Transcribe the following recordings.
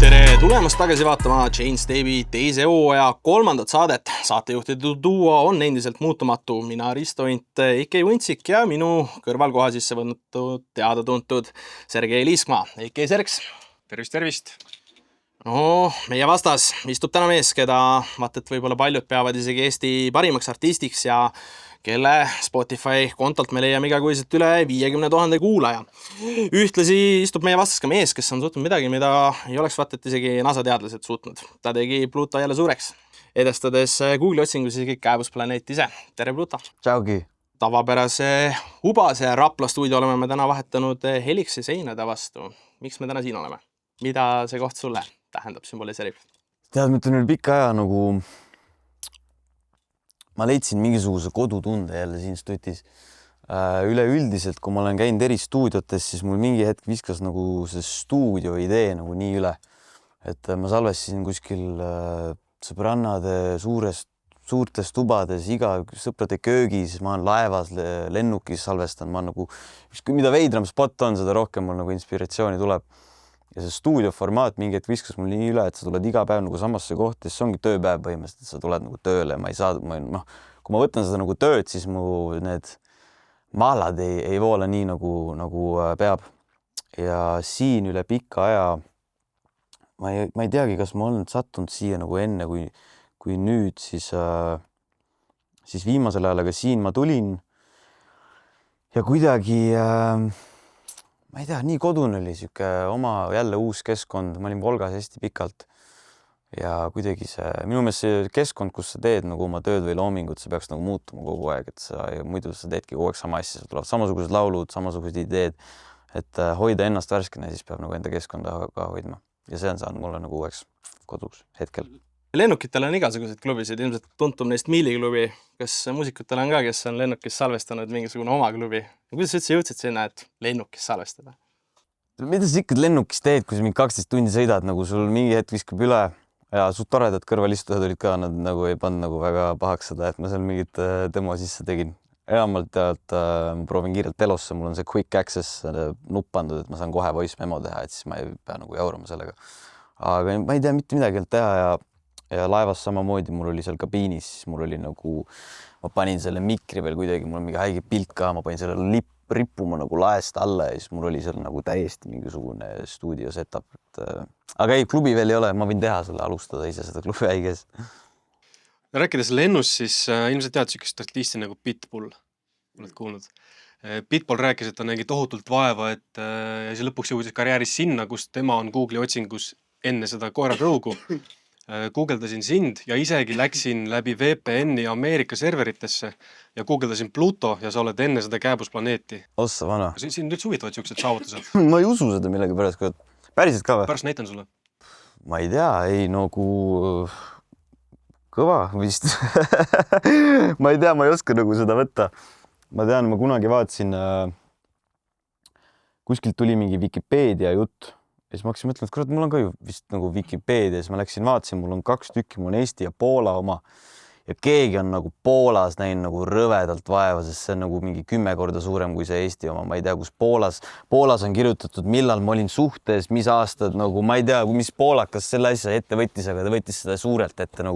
Tere tulemast tagasi vaatama Chainstab'i teise hooaja kolmandat saadet. Saatejuhtide duo on endiselt muutumatu. Mina Risto Int, A.K. Vuntsik ja minu kõrval koha sisse võtnud teada-tuntud Sergei Liskma, A.K. Serks. Tervist! No, meie vastas istub täna mees, keda vaat, et võib-olla paljud peavad isegi Eesti parimaks artistiks ja kelle Spotify kontolt me leiame igakuiselt üle 50 000 kuulaja. Ühtlasi istub meie vastas ka mees, kes on suutnud midagi, mida ei oleks vaat, et isegi NASA teadlased suutnud. Ta tegi Pluto jälle suureks, edestades Google'i otsingus isegi kääbusplaneet ise. Tere, Pluto! Tšaugi! Tavapärase hubase Rapla stuudio oleme me täna vahetanud Helixi seinade vastu. Miks me täna siin oleme? Mida see koht sulle tähendab, sümboliseerib? Tead, ma ütlen üle pika aja ma leidsin mingisuguse kodutunde jälle siin stutis. Üleüldiselt, kui ma olen käinud eri stuudiotes, siis mul mingi hetk viskas see stuudio idee nii üle. Et ma salvestasin kuskil sõbrannade suurtes tubades, iga sõprade köögis, ma olen laevas, lennukis salvestan. Ma mida veidram spot on, seda rohkem mul inspiratsiooni tuleb. Ja see stuudioformaat mingi hetk viskas mul nii üle, et sa tuled iga päev samasse kohta, siis see ongi tööpäev põhimõtteliselt, et sa tuled tööle. Ma ei saa, kui ma võtan seda tööd, siis mu need maalad ei voola nii nagu peab. Ja siin üle pika aja, ma ei teagi, kas ma olen sattunud siia enne, kui nüüd, siis viimasel ajal, aga siin ma tulin ja kuidagi ma ei tea, nii kodune oli siuke oma jälle uus keskkond. Ma olin Volgas hästi pikalt ja kuidagi minu meelest see keskkond, kus sa teed oma tööd või loomingut, see peaks muutuma kogu aeg, et muidu sa teedki kogu aeg sama asja, tulevad samasugused laulud, samasugused ideed, et hoida ennast värskena, siis peab enda keskkonda ka hoidma. Ja see on saanud mulle uueks koduks hetkel. Lennukitel on igasuguseid klubisid, ilmselt tuntum neist Miili klubi. Kas muusikutel on ka, kes on lennukis salvestanud mingisugune oma klubi? Kuidas sa üldse jõudsid sinna, et lennukis salvestada? Mida sa ikka lennukis teed, kui sa mingi 12 tundi sõidad, sul mingi hetk viskab üle ja suht toredad kõrvalistujad olid ka, nad ei pannud väga pahaks seda, et ma seal mingit demo sisse tegin. Enamalt ma proovin kiirelt telosse, mul on see quick access nupp pandud, et ma saan kohe voice memo teha, et siis ma ei pea jaurama sellega. Aga ma ei tea mitte midagi teha ja laevas samamoodi, mul oli seal kabiinis, siis mul oli ma panin selle mikri veel kuidagi, mul on mingi haige pilt ka, ma panin selle rippuma laest alla ja siis mul oli seal täiesti mingisugune stuudio setup. Aga ei, klubi veel ei ole, ma võin teha selle, alustada ise seda klubi haiges. Rääkides lennust, siis ilmselt tead sükest artisti nagu Pitbull, oled kuulnud. Pitbull rääkis, et ta nägi tohutult vaeva, et ja siis lõpuks jõudis karjääris sinna, kus tema on Google'i otsingus enne seda koeratõugu. Googledasin sind ja isegi läksin läbi VPN-i Ameerika serveritesse ja googledasin Pluto ja sa oled enne seda kääbusplaneeti. Ossa vana. Siin üldse huvitavad siuksed saavutused. Ma ei usu seda millegi pärast, päriselt ka või? Pärast näitan sulle. Ma ei tea, kõva vist. Ma ei tea, ma ei oska seda võtta. Ma tean, ma kunagi vaatasin, kuskilt tuli mingi Wikipedia jutt. Ja siis ma hakkasin mõtlema, et kurat, mul on ka ju vist Wikipedia, siis ma läksin, vaatasin, mul on 2 tükki, mul on Eesti ja Poola oma ja keegi on Poolas näinud rõvedalt vaeva, sest see on mingi 10 korda suurem kui see Eesti oma. Ma ei tea, kus Poolas on kirjutatud, millal ma olin suhtes, mis aastad, ma ei tea, mis poolakas selle asja ette võttis, aga ta võttis seda suurelt ette .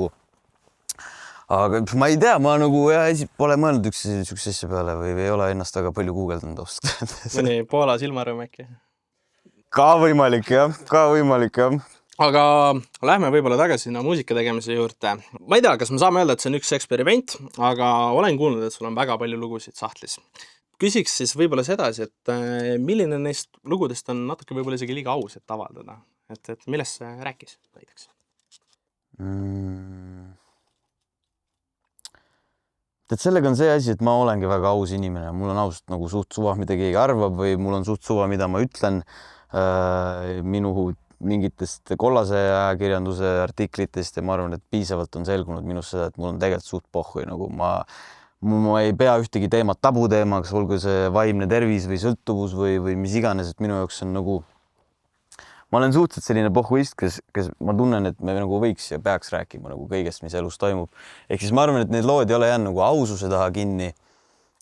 Aga ma ei tea, ma pole mõelnud üks asja peale või ei ole ennast väga palju guugeldanud ausalt. Mõni Poola silmarõmm äkki? Ka võimalik jah. Aga lähme võib-olla tagasi sinna muusika tegemise juurde. Ma ei tea, kas me saame öelda, et see on üks eksperiment, aga olen kuulnud, et sul on väga palju lugusid sahtlis. Küsiks siis võib-olla sedasi, et milline neist lugudest on natuke võib-olla isegi liiga aus, et avaldada? Et millest see rääkis näiteks? Sellega on see asi, et ma olengi väga aus inimene. Mul on ausalt suht suva, mida keegi arvab või mul on suht suva, mida ma ütlen minu mingitest kollase ajakirjanduse artiklitest ja ma arvan, et piisavalt on selgunud minust seda, et mul on tegelikult suht pohhui. Ma ei pea ühtegi teemat tabuteemaks, olgu see vaimne tervis või sõltuvus või mis iganes, et minu jaoks on ma olen suhteliselt selline pohhuist, kes ma tunnen, et me võiks ja peaks rääkima kõigest, mis elus toimub. Ehk siis ma arvan, et need lood ei ole jäänud aususe taha kinni,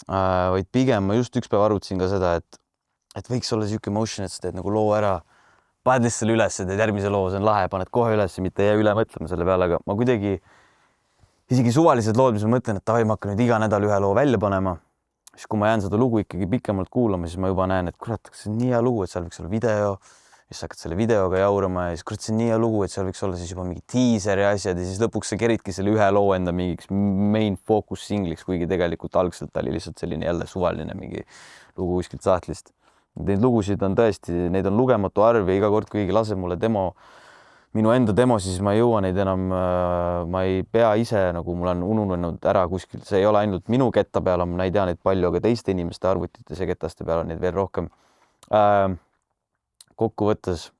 vaid pigem ma just üks päev arutasin ka seda, et et võiks olla siuke emotion, et sa teed nagu loo ära, paned lihtsalt selle üles, teed järgmise loo, see on lahe, paned kohe üles, mitte ei jää üle mõtlema selle peale, aga ma kuidagi isegi suvalised lood, mis ma mõtlen, et davai, ma hakkan nüüd iga nädal ühe loo välja panema. Siis kui ma jään seda lugu ikkagi pikemalt kuulama, siis ma juba näen, et kurat, see on nii hea lugu, et seal võiks olla video. Siis hakkad selle videoga jaurama ja siis kurat, see on nii hea lugu, et seal võiks olla siis juba mingi teaser ja asjad ja siis lõpuks sa keridki selle ühe loo enda mingiks main focus singliks, kuigi tegelikult algselt ta oli lihtsalt selline jälle suvaline mingi lugu kuskilt sahtlist. Neid lugusid on tõesti, neid on lugematu arv ja iga kord, kui keegi laseb mulle minu enda demo, siis ma ei jõua neid enam, ma ei pea ise, nagu mul on ununenud ära kuskil, see ei ole ainult minu ketta peal, ma ei tea neid palju, aga teiste inimeste arvutites ja ketaste peal on neid veel rohkem. Kokkuvõttes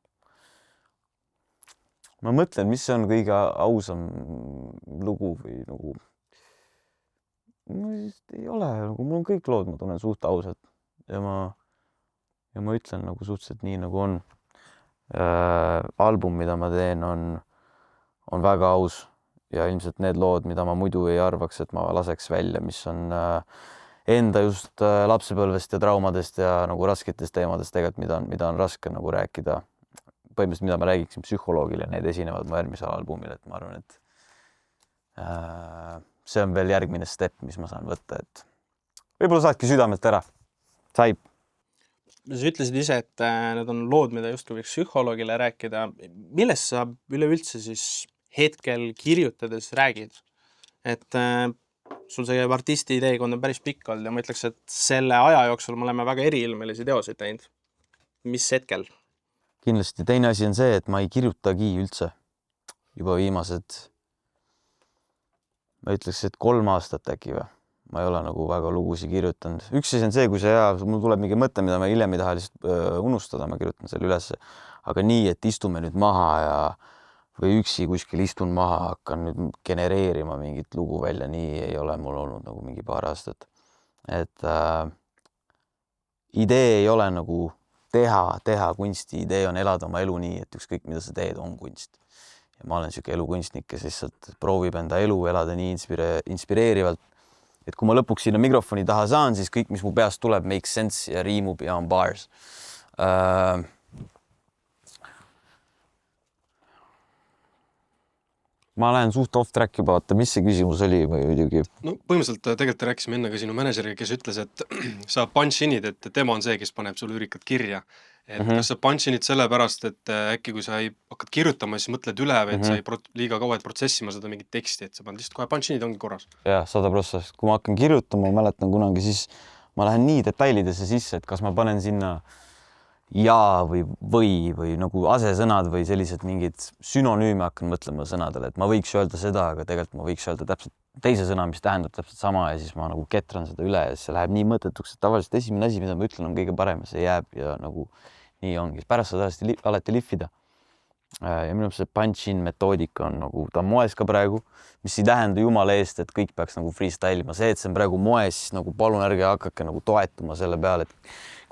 ma mõtlen, mis on kõige ausam lugu või nagu ei ole, nagu mul on kõik lood, ma tunnen suht ausalt ja ma ütlen nagu suhteliselt nii nagu on. Album, mida ma teen, on väga aus ja ilmselt need lood, mida ma muidu ei arvaks, et ma laseks välja, mis on enda just lapsepõlvest ja traumadest ja nagu rasketest teemadest tegelikult, mida on raske nagu rääkida. Põhimõtteliselt, mida ma räägiksin psühholoogile, need esinevad mu järgmisel albumil, et ma arvan, et see on veel järgmine step, mis ma saan võtta, et võib-olla saadki südamelt ära. Saib. Sa ütlesid ise, et need on lood, mida justkui võiks psühholoogile rääkida. Millest sa üleüldse siis hetkel kirjutades räägid? Et sul see artisti ideekond on päris pikk olnud ja ma ütleks, et selle aja jooksul me oleme väga eriilmelisi teoseid teinud. Mis hetkel? Kindlasti. Teine asi on see, et ma ei kirjutagi üldse juba viimased, ma ütleks, et 3 aastat äkki või. Ma ei ole nagu väga lugusid kirjutanud. Üks asi on see, kui mul tuleb mingi mõte, mida ma hiljem ei taha lihtsalt unustada, ma kirjutan selle üles. Aga nii, et istume nüüd maha või üksi kuskil istun maha, hakkan nüüd genereerima mingit lugu välja, nii ei ole mul olnud nagu mingi paar aastat. Et idee ei ole nagu teha kunsti, idee on elada oma elu nii, et ükskõik mida sa teed, on kunst. Ja ma olen siuke elukunstnik, kes lihtsalt proovib enda elu elada nii inspireerivalt, et kui ma lõpuks sinna mikrofoni taha saan, siis kõik, mis mu peast tuleb, makes sense ja riimub ja on bars. Ma lähen suht off track juba, vaata, mis see küsimus oli või muidugi? No põhimõtteliselt tegelikult rääkisime enne ka sinu manažeriga, kes ütles, et sa punch-inid, et tema on see, kes paneb sul lüürikad kirja. Et kas sa punch-inid sellepärast, et äkki kui sa ei hakkad kirjutama, siis mõtled üle või et sa ei liiga kaua protsessima seda mingit teksti, et sa paned lihtsalt kohe punch-inid ongi korras. Jah, 100%. Kui ma hakkan kirjutama, ma mäletan kunagi, siis ma lähen nii detailidesse sisse, et kas ma panen sinna ja või nagu asesõnad või sellised mingid sünonüüme hakkan mõtlema sõnadele, et ma võiks öelda seda, aga tegelikult ma võiks öelda täpselt teise sõna, mis tähendab täpselt sama ja siis ma nagu ketran seda üle ja siis see läheb nii mõttetuks, et tavaliselt esimene asi, mida ma ütlen, on kõige parem ja see jääb ja nagu nii ongi. Pärast saad alati lihvida. Ja minu see punch-in metoodika on nagu, ta on moes ka praegu, mis ei tähenda jumala eest, et kõik peaks nagu freestylima. See, et see on praegu moes, siis nagu palun ärge hakake nagu toetuma selle peale, et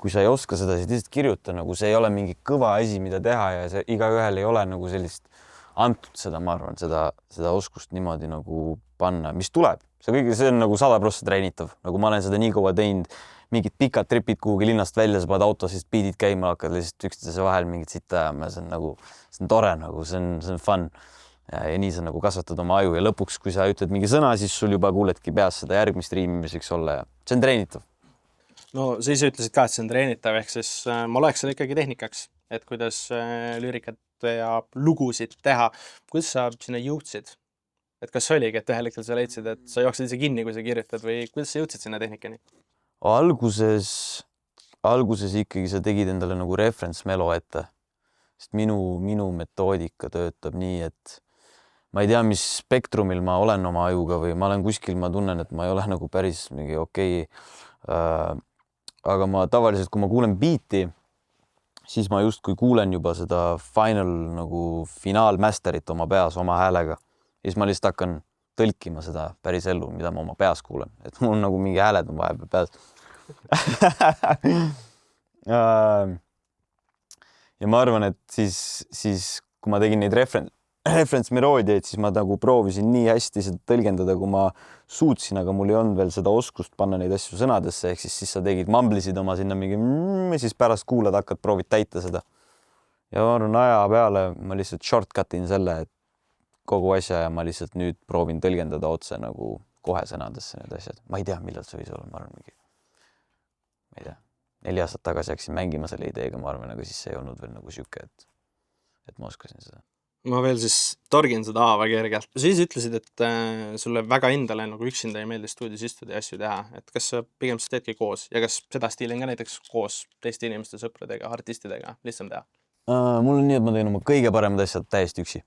kui sa ei oska seda, siis lihtsalt kirjuta, nagu see ei ole mingi kõva asi, mida teha ja see igaühel ei ole nagu sellist antud seda, ma arvan, seda oskust niimoodi nagu panna, mis tuleb. See on nagu 100% treenitav, nagu ma olen seda nii kaua teinud, mingid pikad tripid kuhugi linnast välja, sa paned autosist beatid käima, hakkad lihtsalt üksteise vahel mingit sitta ajama ja see on nagu, see on tore, nagu see on fun. Ja nii sa nagu kasvatad oma aju ja lõpuks, kui sa ütled mingi sõna, siis sul juba kuuledki peas seda järgmist riimi, mis võiks olla ja see on treenitav. No sa ise ütlesid ka, et see on treenitav, ehk siis ma loeks selle ikkagi tehnikaks, et kuidas lüürikat ja lugusid teha. Kuidas sa sinna jõudsid? Et kas oligi, et ühel hetkel sa leidsid, et sa jooksed ise kinni, kui sa kirjutad või kuidas sa jõudsid sinna tehnikani? Alguses ikkagi sa tegid endale nagu reference melo ette, sest minu metoodika töötab nii, et ma ei tea, mis spektrumil ma olen oma ajuga või ma olen kuskil, ma tunnen, et ma ei ole nagu päris mingi okei. Aga ma tavaliselt, kui ma kuulen beati, siis ma justkui kuulen juba seda finaalmasterit oma peas, oma häälega. Ja siis ma lihtsalt hakkan tõlkima seda päris ellu, mida ma oma peas kuulen. Et mul on nagu mingi hääled on vahepeal peas. Ja ma arvan, et siis kui ma tegin neid referentsmeloodiaid, siis ma nagu proovisin nii hästi seda tõlgendada, kui ma suutsin, aga mul ei olnud veel seda oskust panna neid asju sõnadesse, ehk siis sa tegid, mamblisid oma sinna mingi ja siis pärast kuulad, hakkad, proovid täita seda. Ja ma arvan, aja peale ma lihtsalt shortcutin selle, et kogu asja ja ma lihtsalt nüüd proovin tõlgendada otse nagu kohe sõnadesse need asjad. Ma ei tea, millal see võis olla, ma arvan mingi, ma ei tea, 4 aastat tagasi hakkasin mängima selle ideega, ma arvan, aga siis see ei olnud veel nagu siuke, et ma oskasin seda. Ma veel siis torgin seda haava kergelt. Siis ütlesid, et sulle väga endale nagu üksinda ei meeldi stuudios istuda ja asju teha. Et kas sa pigem siis teedki koos ja kas seda stiili on ka näiteks koos teiste inimeste, sõpradega, artistidega lihtsam teha? Mul on nii, et ma teen oma kõige paremad asjad täiesti üksi.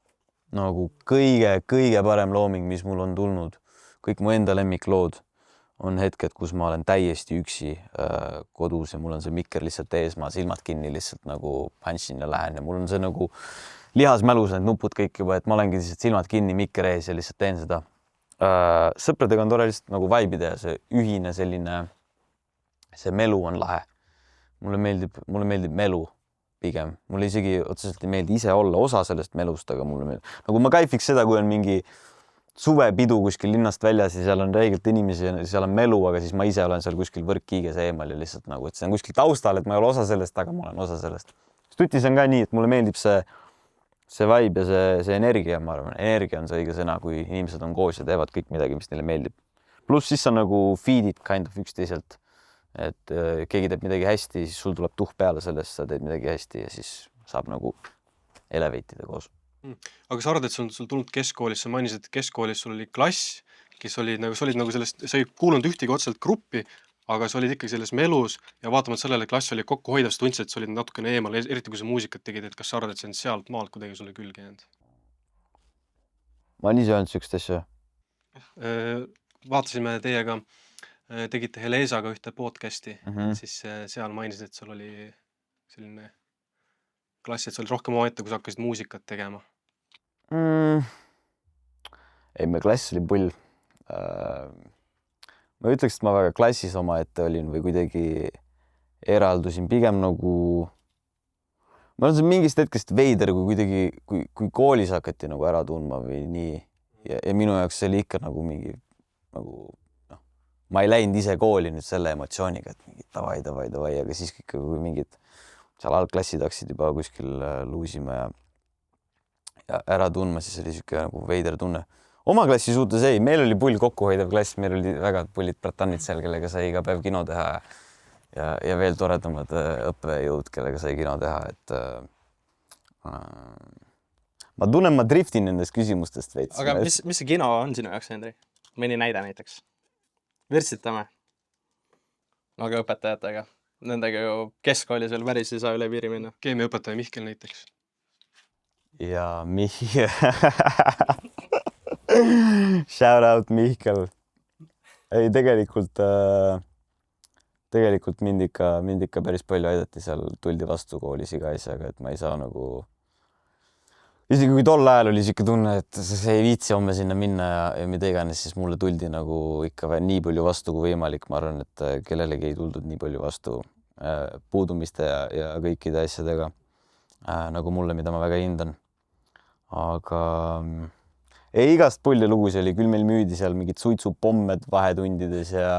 Nagu kõige parem looming, mis mul on tulnud. Kõik mu enda lemmiklood on hetked, kus ma olen täiesti üksi kodus ja mul on see mikker lihtsalt ees, ma silmad kinni lihtsalt nagu punch'in ja lähen ja mul on see nagu lihasmälus need nupud kõik juba, et ma olengi lihtsalt silmad kinni, mikker ees ja lihtsalt teen seda. Sõpradega on tore lihtsalt nagu vaibida ja see ühine selline, see melu on lahe. Mulle meeldib melu pigem. Mulle isegi otseselt ei meeldi ise olla osa sellest melust, aga mulle meeldib. Nagu ma kaifiks seda, kui on mingi suvepidu kuskil linnast väljas ja seal on reegelt inimesi ja seal on melu, aga siis ma ise olen seal kuskil võrkkiiges eemal ja lihtsalt nagu, et see on kuskil taustal, et ma ei ole osa sellest, aga ma olen osa sellest. Stutis on ka nii, et mulle meeldib see vibe ja see energia, ma arvan. Energia on see õige sõna, kui inimesed on koos ja teevad kõik midagi, mis neile meeldib. Pluss siis on nagu feed'id kind of üksteiselt, et keegi teeb midagi hästi, siis sul tuleb tuhh peale sellest, sa teed midagi hästi ja siis saab nagu eleveitida koos. Aga sa arvad, et sul tulnud keskkoolis, sa mainisid, et keskkoolis sul oli klass, kes oli nagu, sa olid nagu sellest, sa ei kuulunud ühtegi otseselt gruppi, aga sa olid ikkagi selles melus ja vaatamata sellele klass oli kokkuhoidav, sa tundsid, et sa olid natukene eemal, eriti kui sa muusikat tegid, et kas sa arvad, et see on sealt maalt kuidagi sulle külge jäänud? Ma olen ise öelnud sükst asja. Vaatasime teiega, tegite Helesaga ühte podcasti, siis seal mainisid, et sul oli selline klass, et sa olid rohkem omaette, kui sa hakkasid muusikat tegema. Ei, me klass oli pull. Ma ütleks, et ma väga klassis omaette olin või kuidagi eraldusin pigem nagu... Ma olen see mingist hetkest veider, kui kuidagi, kui koolis hakati nagu ära tundma või nii. Ja minu jaoks see oli ikka nagu mingi, nagu, noh, ma ei läinud ise kooli nüüd selle emotsiooniga, et mingi davai, aga siis ikka kui mingid seal algklassid hakkasid juba kuskil luusima ja ära tundma, siis oli siuke nagu veider tunne. Oma klassi suhtes ei, meil oli pull kokkuhoidev klass, meil oli väga pullid bratannid seal, kellega sai iga päev kino teha ja veel toredamad õppejõud, kellega sai kino teha, et ma tunnen, ma driftin nendest küsimustest veits. Aga mis see kino on sinu jaoks, Hendri? Mõni näide näiteks? Vürtsitame. Aga õpetajatega. Nendega ju keskkoolis veel päris ei saa üle piiri minna. Keemiaõpetaja Mihkel näiteks. Ja Mihkel. Shout out Mihkel. Ei, tegelikult mind ikka päris palju aidati seal, tuldi vastu koolis iga asjaga, et ma ei saa nagu... Isegi kui tol ajal oli siuke tunne, et see ei viitsi homme sinna minna ja mida iganes, siis mulle tuldi nagu ikka nii palju vastu kui võimalik. Ma arvan, et kellelegi ei tuldud nii palju vastu puudumiste ja kõikide asjadega nagu mulle, mida ma väga hindan. Aga ei, igast pulli lugusi oli, küll meil müüdi seal mingid suitsupommed vahetundides ja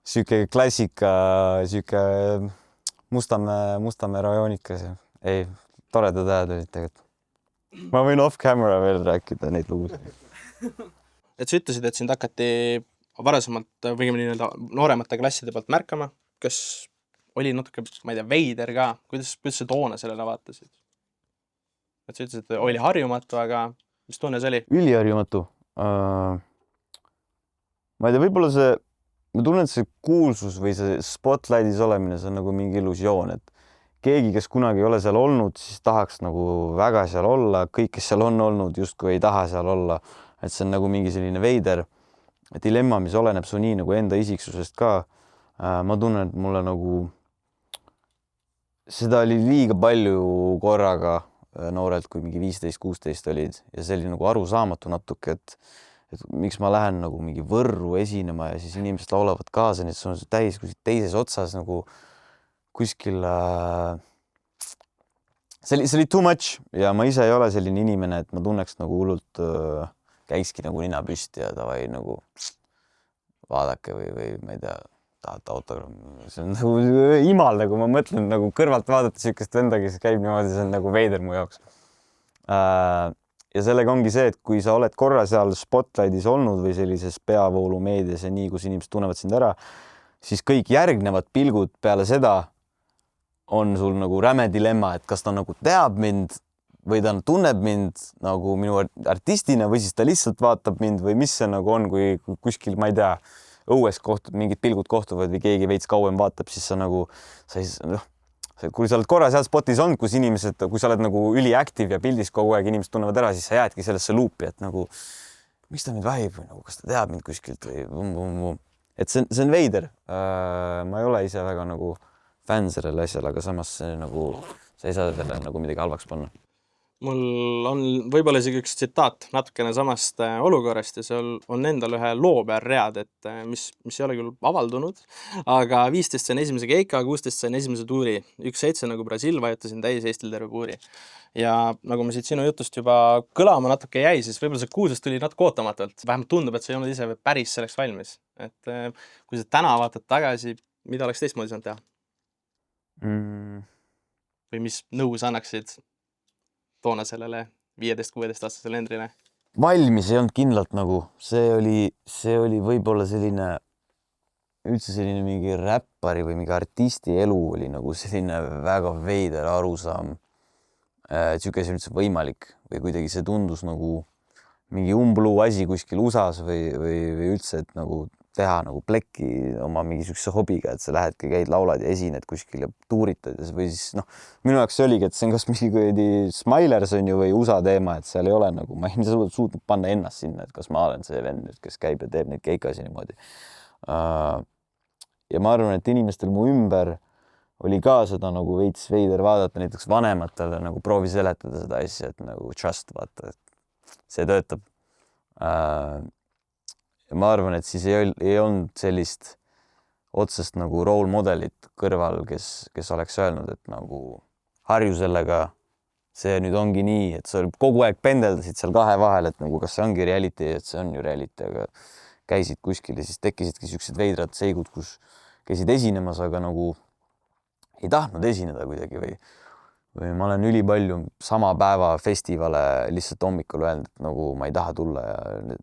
siuke klassika, siuke Mustamäe rajoonikas. Ei, toredad ajad olid tegelikult. Ma võin off-camera veel rääkida neid lugusid. Et sa ütlesid, et sind hakati varasemalt või nii-öelda nooremate klasside poolt märkama. Kas oli natuke, ma ei tea, veider ka? Kuidas sa toona sellele vaatasid? Et sa ütlesid, et oli harjumatu, aga mis tunne see oli? Üliharjumatu. Ma ei tea, võib-olla see, ma tunnen, et see kuulsus või see spotlightis olemine, see on nagu mingi illusioon, et keegi, kes kunagi ei ole seal olnud, siis tahaks nagu väga seal olla. Kõik, kes seal on olnud, justkui ei taha seal olla. Et see on nagu mingi selline veider dilemma, mis oleneb su nii nagu enda isiksusest ka. Ma tunnen, et mulle nagu seda oli liiga palju korraga noorelt, kui mingi 15-16 olid ja see oli nagu arusaamatu natuke, et miks ma lähen nagu mingi Võrru esinema ja siis inimesed laulavad kaasa, nii et see on täis teises otsas nagu kuskil see oli too much ja ma ise ei ole selline inimene, et ma tunneks nagu hullult, käikski nagu nina püsti ja davai nagu vaadake või ma ei tea, tahate autogrammi. See on nagu imal, nagu ma mõtlen nagu kõrvalt vaadata sihukest venda, kes käib niimoodi, see on nagu veider mu jaoks. Ja sellega ongi see, et kui sa oled korra seal spotlightis olnud või sellises peavoolumeedias ja nii, kus inimesed tunnevad sind ära, siis kõik järgnevad pilgud peale seda on sul nagu räme dilemma, et kas ta nagu teab mind või ta tunneb mind nagu minu artistina või siis ta lihtsalt vaatab mind või mis see nagu on, kui kuskil, ma ei tea, õues mingid pilgud kohtuvad või keegi veits kauem vaatab, siis sa nagu, kui sa oled korra seal spotis olnud, kus inimesed, kui sa oled nagu üliaktiiv ja pildis kogu aeg inimesed tunnevad ära, siis sa jäädki sellesse luupi, et nagu miks ta mind vahib või nagu, kas ta teab mind kuskilt või et see on veider. Ma ei ole ise väga nagu fänn sellele asjale, aga samas see nagu, sa ei saa selle nagu midagi halvaks panna. Mul on võib-olla isegi üks tsitaat natukene samast olukorrast ja seal on endal ühe loo peal read, et mis ei ole küll avaldunud, aga 15 sain esimese keika, 16 sain esimese tuuri, 1-7 nagu Brasiil, vajutasin täis Eestil terve puuri. Ja nagu ma siit sinu jutust juba kõlama natuke jäi, siis võib-olla see kuulsus tuli natuke ootamatult. Vähemalt tundub, et sa ei olnud ise päris selleks valmis. Et kui sa täna vaatad tagasi, mida oleks teistmoodi saanud teha? Või mis nõu sa annaksid toona sellele 15-16 aastasele Endrile? Valmis ei olnud kindlalt nagu, see oli võib-olla selline, üldse selline mingi räppari või mingi artisti elu oli nagu selline väga veider arusaam, et siuke asi üldse võimalik või kuidagi see tundus nagu mingi umbluu asi kuskil USAs või üldse, et nagu teha nagu plekki oma mingisuguse hobiga, et sa lähedki, käid, laulad ja esined kuskil ja tuuritad või siis minu jaoks see oligi, et see on kas mingi kuradi Smilers on ju või USA teema, et seal ei ole nagu, ma ei suutnud panna ennast sinna, et kas ma olen see vend, kes käib ja teeb neid keikasi niimoodi. Ja ma arvan, et inimestel mu ümber oli ka seda nagu veits veider vaadata, näiteks vanematele nagu proovi seletada seda asja, et nagu trust, vaata, et see töötab. Ja ma arvan, et siis ei olnud sellist otsest nagu role modelit kõrval, kes oleks öelnud, et nagu harju sellega, see nüüd ongi nii, et sa kogu aeg pendeldasid seal kahe vahel, et nagu kas see ongi reality, et see on ju reality, aga käisid kuskil ja siis tekkisidki siuksed veidrad seigud, kus käisid esinemas, aga nagu ei tahtnud esineda kuidagi või ma olen ülipalju sama päeva festivale lihtsalt hommikul öelnud, et nagu ma ei taha tulla ja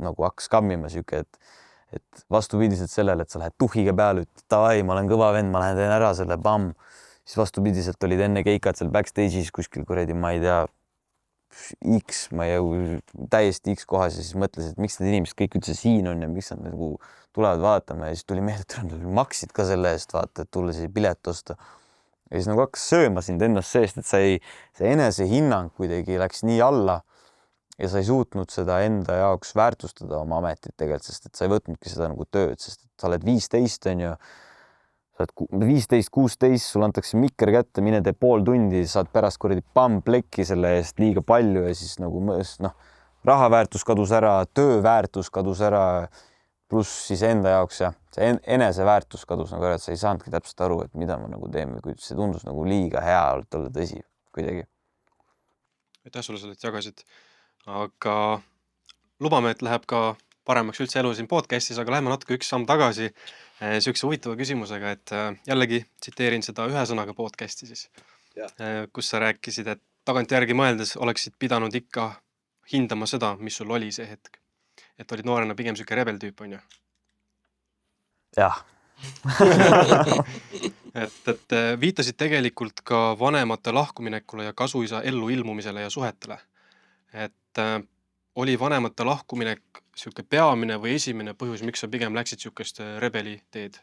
nagu hakkas kammima siuke, et vastupidiselt sellele, et sa lähed tuhiga peale, ütled, davai, ma olen kõva vend, ma lähen teen ära selle bamm. Siis vastupidiselt olid enne keikad seal backstage'is kuskil kuradi, ma ei tea, ma ei jõu täiesti X kohas ja siis mõtlesin, et miks need inimesed kõik üldse siin on ja miks nad nagu tulevad vaatama ja siis tuli meelde, et nad maksid ka selle eest, vaata, et tulla siia pilet osta. Ja siis nagu hakkas sööma sind ennast seest, et see enesehinnang kuidagi läks nii alla ja sa ei suutnud seda enda jaoks väärtustada oma ametit tegelikult, sest et sa ei võtnudki seda nagu tööd, sest et sa oled 15 on ju, sa oled 15-16, sul antakse mikker kätte, mine tee pool tundi, saad pärast kuradi plekki selle eest liiga palju ja siis nagu raha väärtus kadus ära, töö väärtus kadus ära, pluss siis enda jaoks ja see eneseväärtus kadus nagu ära, et sa ei saanudki täpselt aru, et mida ma nagu teen või kui see tundus nagu liiga hea olla tõsi kuidagi. Aitäh sulle selle, et jagasid. Aga lubame, et läheb ka paremaks üldse elu siin podcastis, aga läheme natuke üks samm tagasi sihukese huvitava küsimusega, et jällegi tsiteerin seda ühe sõnaga podcasti siis, kus sa rääkisid, et tagantjärgi mõeldes oleksid pidanud ikka hindama seda, mis sul oli see hetk. Et olid noorena pigem siuke rebel tüüp, on ju? Jah. et viitasid tegelikult ka vanemate lahkuminekule ja kasuisa ellu ilmumisele ja suhetele. Et oli vanemate lahkuminek siuke peamine või esimene põhjus, miks sa pigem läksid siukest rebeli teed?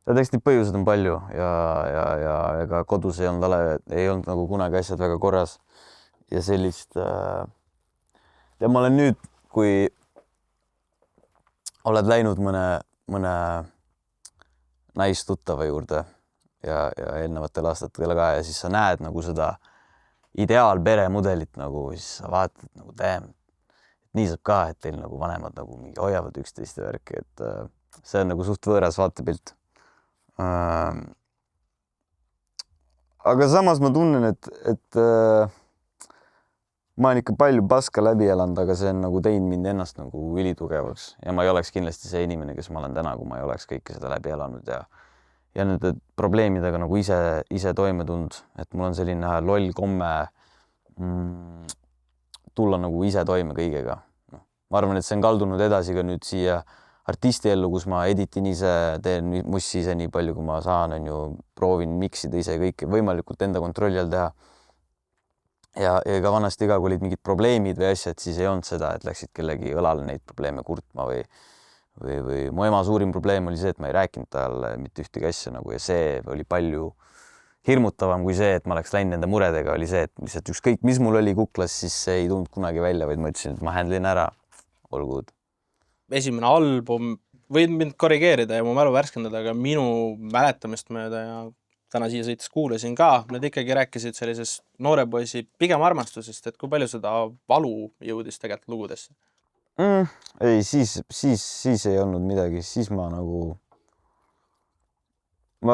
Tõesti põhjused on palju ja ega kodus ei olnud nagu kunagi asjad väga korras ja sellist ja ma olen nüüd, kui oled läinud mõne naistuttava juurde ja eelnevatel aastatel ka ja siis sa näed nagu seda ideaalperemudelit nagu, siis sa vaatad nagu et nii saab ka, et teil nagu vanemad nagu mingi hoiavad üksteist ja värki, et see on nagu suht võõras vaatepilt. aga samas ma tunnen, et ma olen ikka palju paska läbi elanud, aga see on nagu teinud mind ennast nagu ülitugevaks ja ma ei oleks kindlasti see inimene, kes ma olen täna, kui ma ei oleks kõike seda läbi elanud ja nende probleemidega nagu ise toime tulnud, et mul on selline loll komme tulla nagu ise toime kõigega. No, ma arvan, et see on kaldunud edasi ka nüüd siia artistiellu, kus ma editin ise, teen mussi ise nii palju, kui ma saan, on ju, proovin miksida ise kõike võimalikult enda kontrolli all teha. Ja ka vanasti ka, kui olid mingid probleemid või asjad, siis ei olnud seda, et läksid kellegi õlale neid probleeme kurtma või mu ema suurim probleem oli see, et ma ei rääkinud talle mitte ühtegi asja nagu ja see oli palju hirmutavam kui see, et ma oleks läinud nende muredega, oli see, et lihtsalt ükskõik, mis mul oli kuklas, siis see ei tulnud kunagi välja, vaid ma ütlesin, et ma handlin ära, all good. Esimene album, võid mind korrigeerida ja mu mälu värskendada, aga minu mäletamist mööda ja täna siia sõites kuulasin ka, nad ikkagi rääkisid sellisest noore poisi pigem armastusest, et kui palju seda valu jõudis tegelikult lugudesse? Ei, siis ei olnud midagi, siis ma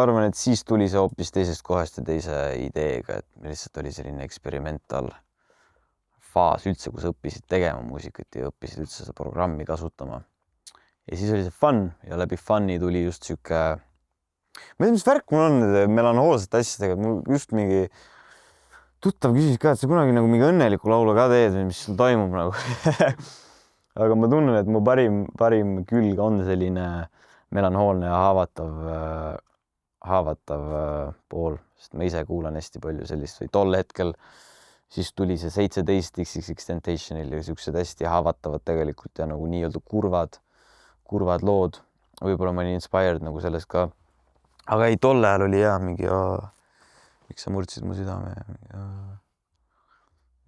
arvan, et siis tuli see hoopis teisest kohast ja teise ideega, et lihtsalt oli selline eksperimental faas üldse, kus õppisid tegema muusikat ja õppisid üldse seda programmi kasutama. Ja siis oli see fun ja läbi fun'i tuli just siuke, ma ei tea, mis värk mul on melanhoolsete asjadega, mul just mingi tuttav küsis ka, et sa kunagi nagu mingi õnneliku laulu ka teed või mis sul toimub nagu. Aga ma tunnen, et mu parim külg on selline melanhoolne ja haavatav pool, sest ma ise kuulan hästi palju sellist või tol hetkel siis tuli see 17 XXXTentacionil ja siuksed hästi haavatavad tegelikult ja nagu nii-öelda kurvad lood. Võib-olla ma olin inspired nagu sellest ka. Aga ei, tol ajal oli jah mingi, miks sa murdsid mu südame?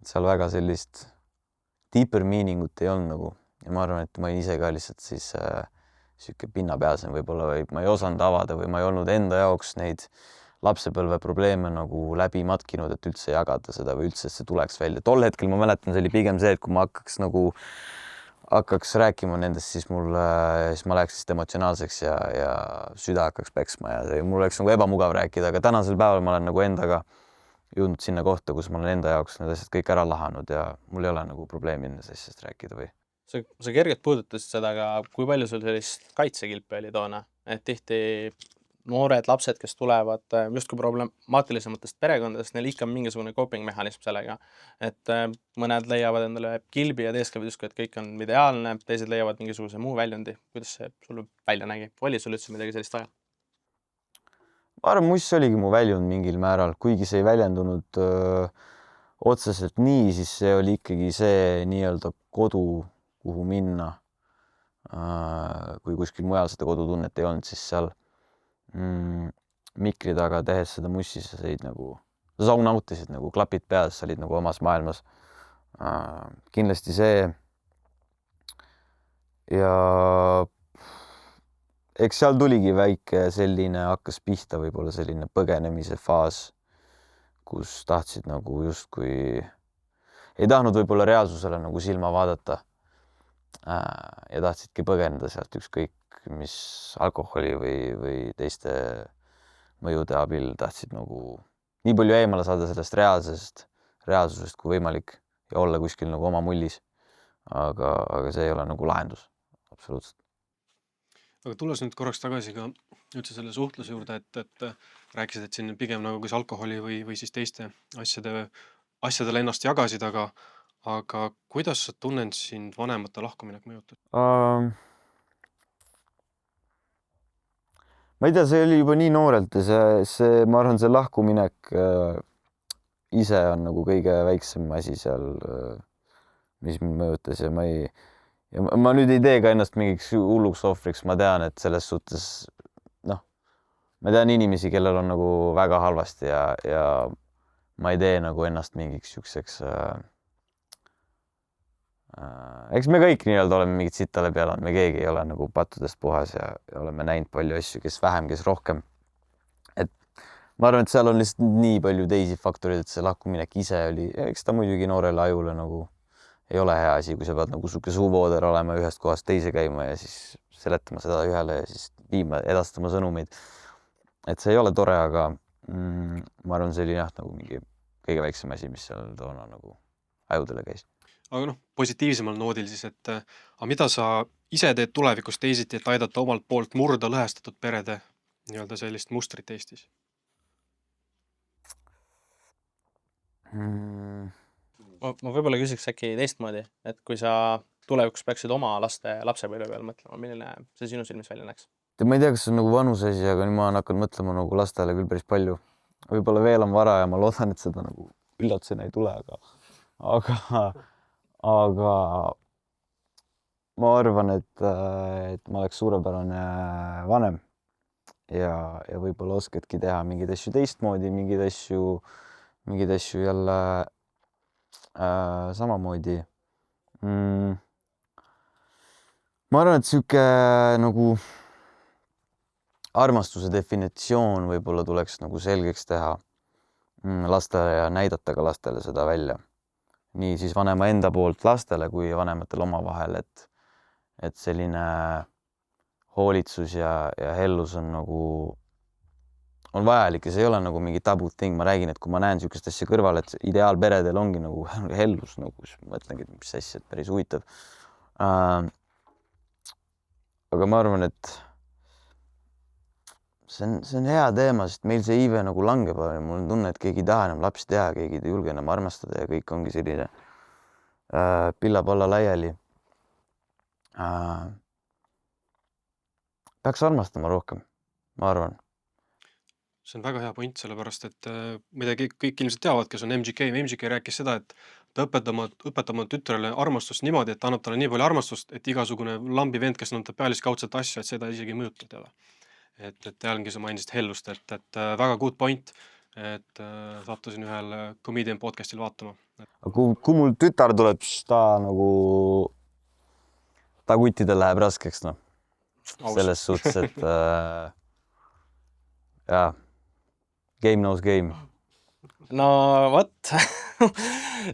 Seal väga sellist deeper meaningut ei olnud nagu. Ja ma arvan, et ma olin ise ka lihtsalt siis siuke pinnapealsem võib-olla või ma ei osanud avada või ma ei olnud enda jaoks neid lapsepõlve probleeme nagu läbi matkinud, et üldse jagada seda või üldse see tuleks välja. Tol hetkel ma mäletan, see oli pigem see, et kui ma hakkaks rääkima nendest, siis ma läheks lihtsalt emotsionaalseks ja süda hakkaks peksma ja mul oleks nagu ebamugav rääkida, aga tänasel päeval ma olen nagu endaga jõudnud sinna kohta, kus ma olen enda jaoks need asjad kõik ära lahanud ja mul ei ole nagu probleemi nendest asjadest rääkida või. Sa kergelt puudutasid seda, aga kui palju sul sellist kaitsekilpe oli toona, et tihti noored lapsed, kes tulevad justkui problemaatilisematest perekondadest, neil ikka on mingisugune coping-mehhanism sellega, et mõned leiavad endale kilbi ja teesklevad justkui, et kõik on ideaalne, teised leiavad mingisuguse muu väljundi. Kuidas see sul välja nägi? Oli sul üldse midagi sellist ajal? Ma arvan, muss oligi mu väljund mingil määral, kuigi see ei väljendunud otseselt nii, siis see oli ikkagi see nii-öelda kodu, kuhu minna. Kui kuskil mujal seda kodutunnet ei olnud, siis seal mikri taga tehes seda mussi, sa nautisid nagu klapid peas, sa olid nagu omas maailmas. Kindlasti see ja eks seal tuligi väike selline, hakkas pihta võib-olla selline põgenemise faas, kus tahtsid nagu justkui, ei tahtnud võib-olla reaalsusele nagu silma vaadata ja tahtsidki põgeneda sealt ükskõik mis alkoholi või teiste mõjude abil tahtsid nagu nii palju eemale saada sellest reaalsusest kui võimalik ja olla kuskil nagu oma mullis. Aga see ei ole nagu lahendus, absoluutselt. Aga tulles nüüd korraks tagasi ka üldse selle suhtluse juurde, et rääkisid, et siin pigem nagu kas alkoholi või siis teiste asjadele ennast jagasid, aga kuidas sa tunned sind vanemate lahkuminek mõjutab? Ma ei tea, see oli juba nii noorelt ja see, ma arvan, see lahkuminek ise on nagu kõige väiksem asi seal, mis mind mõjutas ja ma nüüd ei tee ka ennast mingiks hulluks ohvriks, ma tean, et selles suhtes, ma tean inimesi, kellel on nagu väga halvasti ja ma ei tee nagu ennast mingiks siukseks, eks me kõik nii-öelda oleme mingid sitta läbi elanud, me keegi ei ole nagu pattudest puhas ja oleme näinud palju asju, kes vähem, kes rohkem. Et ma arvan, et seal on lihtsalt nii palju teisi faktoreid, et see lahkuminek ise oli, eks ta muidugi noorele ajule nagu ei ole hea asi, kui sa pead nagu suke suuvooder olema ühest kohast teise käima ja siis seletama seda ühele ja siis edastama sõnumeid. Et see ei ole tore, aga ma arvan, see oli jah, nagu mingi kõige väiksem asi, mis seal toona nagu ajudele käis. Aga noh, positiivsemal noodil siis, et aga mida sa ise teed tulevikus teisiti, et aidata omalt poolt murda lõhestatud perede nii-öelda sellist mustrit Eestis? Ma võib-olla küsiks äkki teistmoodi, et kui sa tulevikus peaksid oma lapsepõlve peal mõtlema, milline see sinu silmis välja näeks? Ma ei tea, kas see on nagu vanuse asi, aga nüüd ma olen hakanud mõtlema nagu lastele küll päris palju. Võib-olla veel on vara ja ma loodan, et seda nagu üllatusena ei tule, aga ma arvan, et ma oleks suurepärane vanem ja võib-olla oskadki teha mingeid asju teistmoodi, mingeid asju jälle samamoodi. Ma arvan, et sihuke nagu armastuse definitsioon võib-olla tuleks nagu selgeks teha lastele ja näidata ka lastele seda välja. Nii siis vanema enda poolt lastele kui vanematel omavahel, et selline hoolitsus ja hellus on nagu on vajalik ja see ei ole nagu mingi tabu thing. Ma räägin, et kui ma näen sihukest asja kõrval, et ideaalperedel ongi nagu hellus, nagu mõtlengi, et mis asja, et päris huvitav. Aga ma arvan, et see on hea teema, sest meil see iive nagu langeb. Mul on tunne, et keegi ei taha enam lapsi teha, keegi ei julge enam armastada ja kõik ongi selline pilla-palla laiali. Peaks armastama rohkem, ma arvan. See on väga hea point, sellepärast, et mida kõik ilmselt teavad, kes on MGK. MGK rääkis seda, et ta õpetama tütrele armastust niimoodi, et annab talle nii palju armastust, et igasugune lambi vend, kes nõndab pealiskaudselt asju, et seda isegi ei mõjuta teda. Et ongi sa mainisid hellust, et väga good point, et sattusin ühel Comedian podcastil vaatama. Kui mul tütar tuleb, siis ta kuttidel läheb raskeks, noh. Selles suhtes, et game knows game. No võt.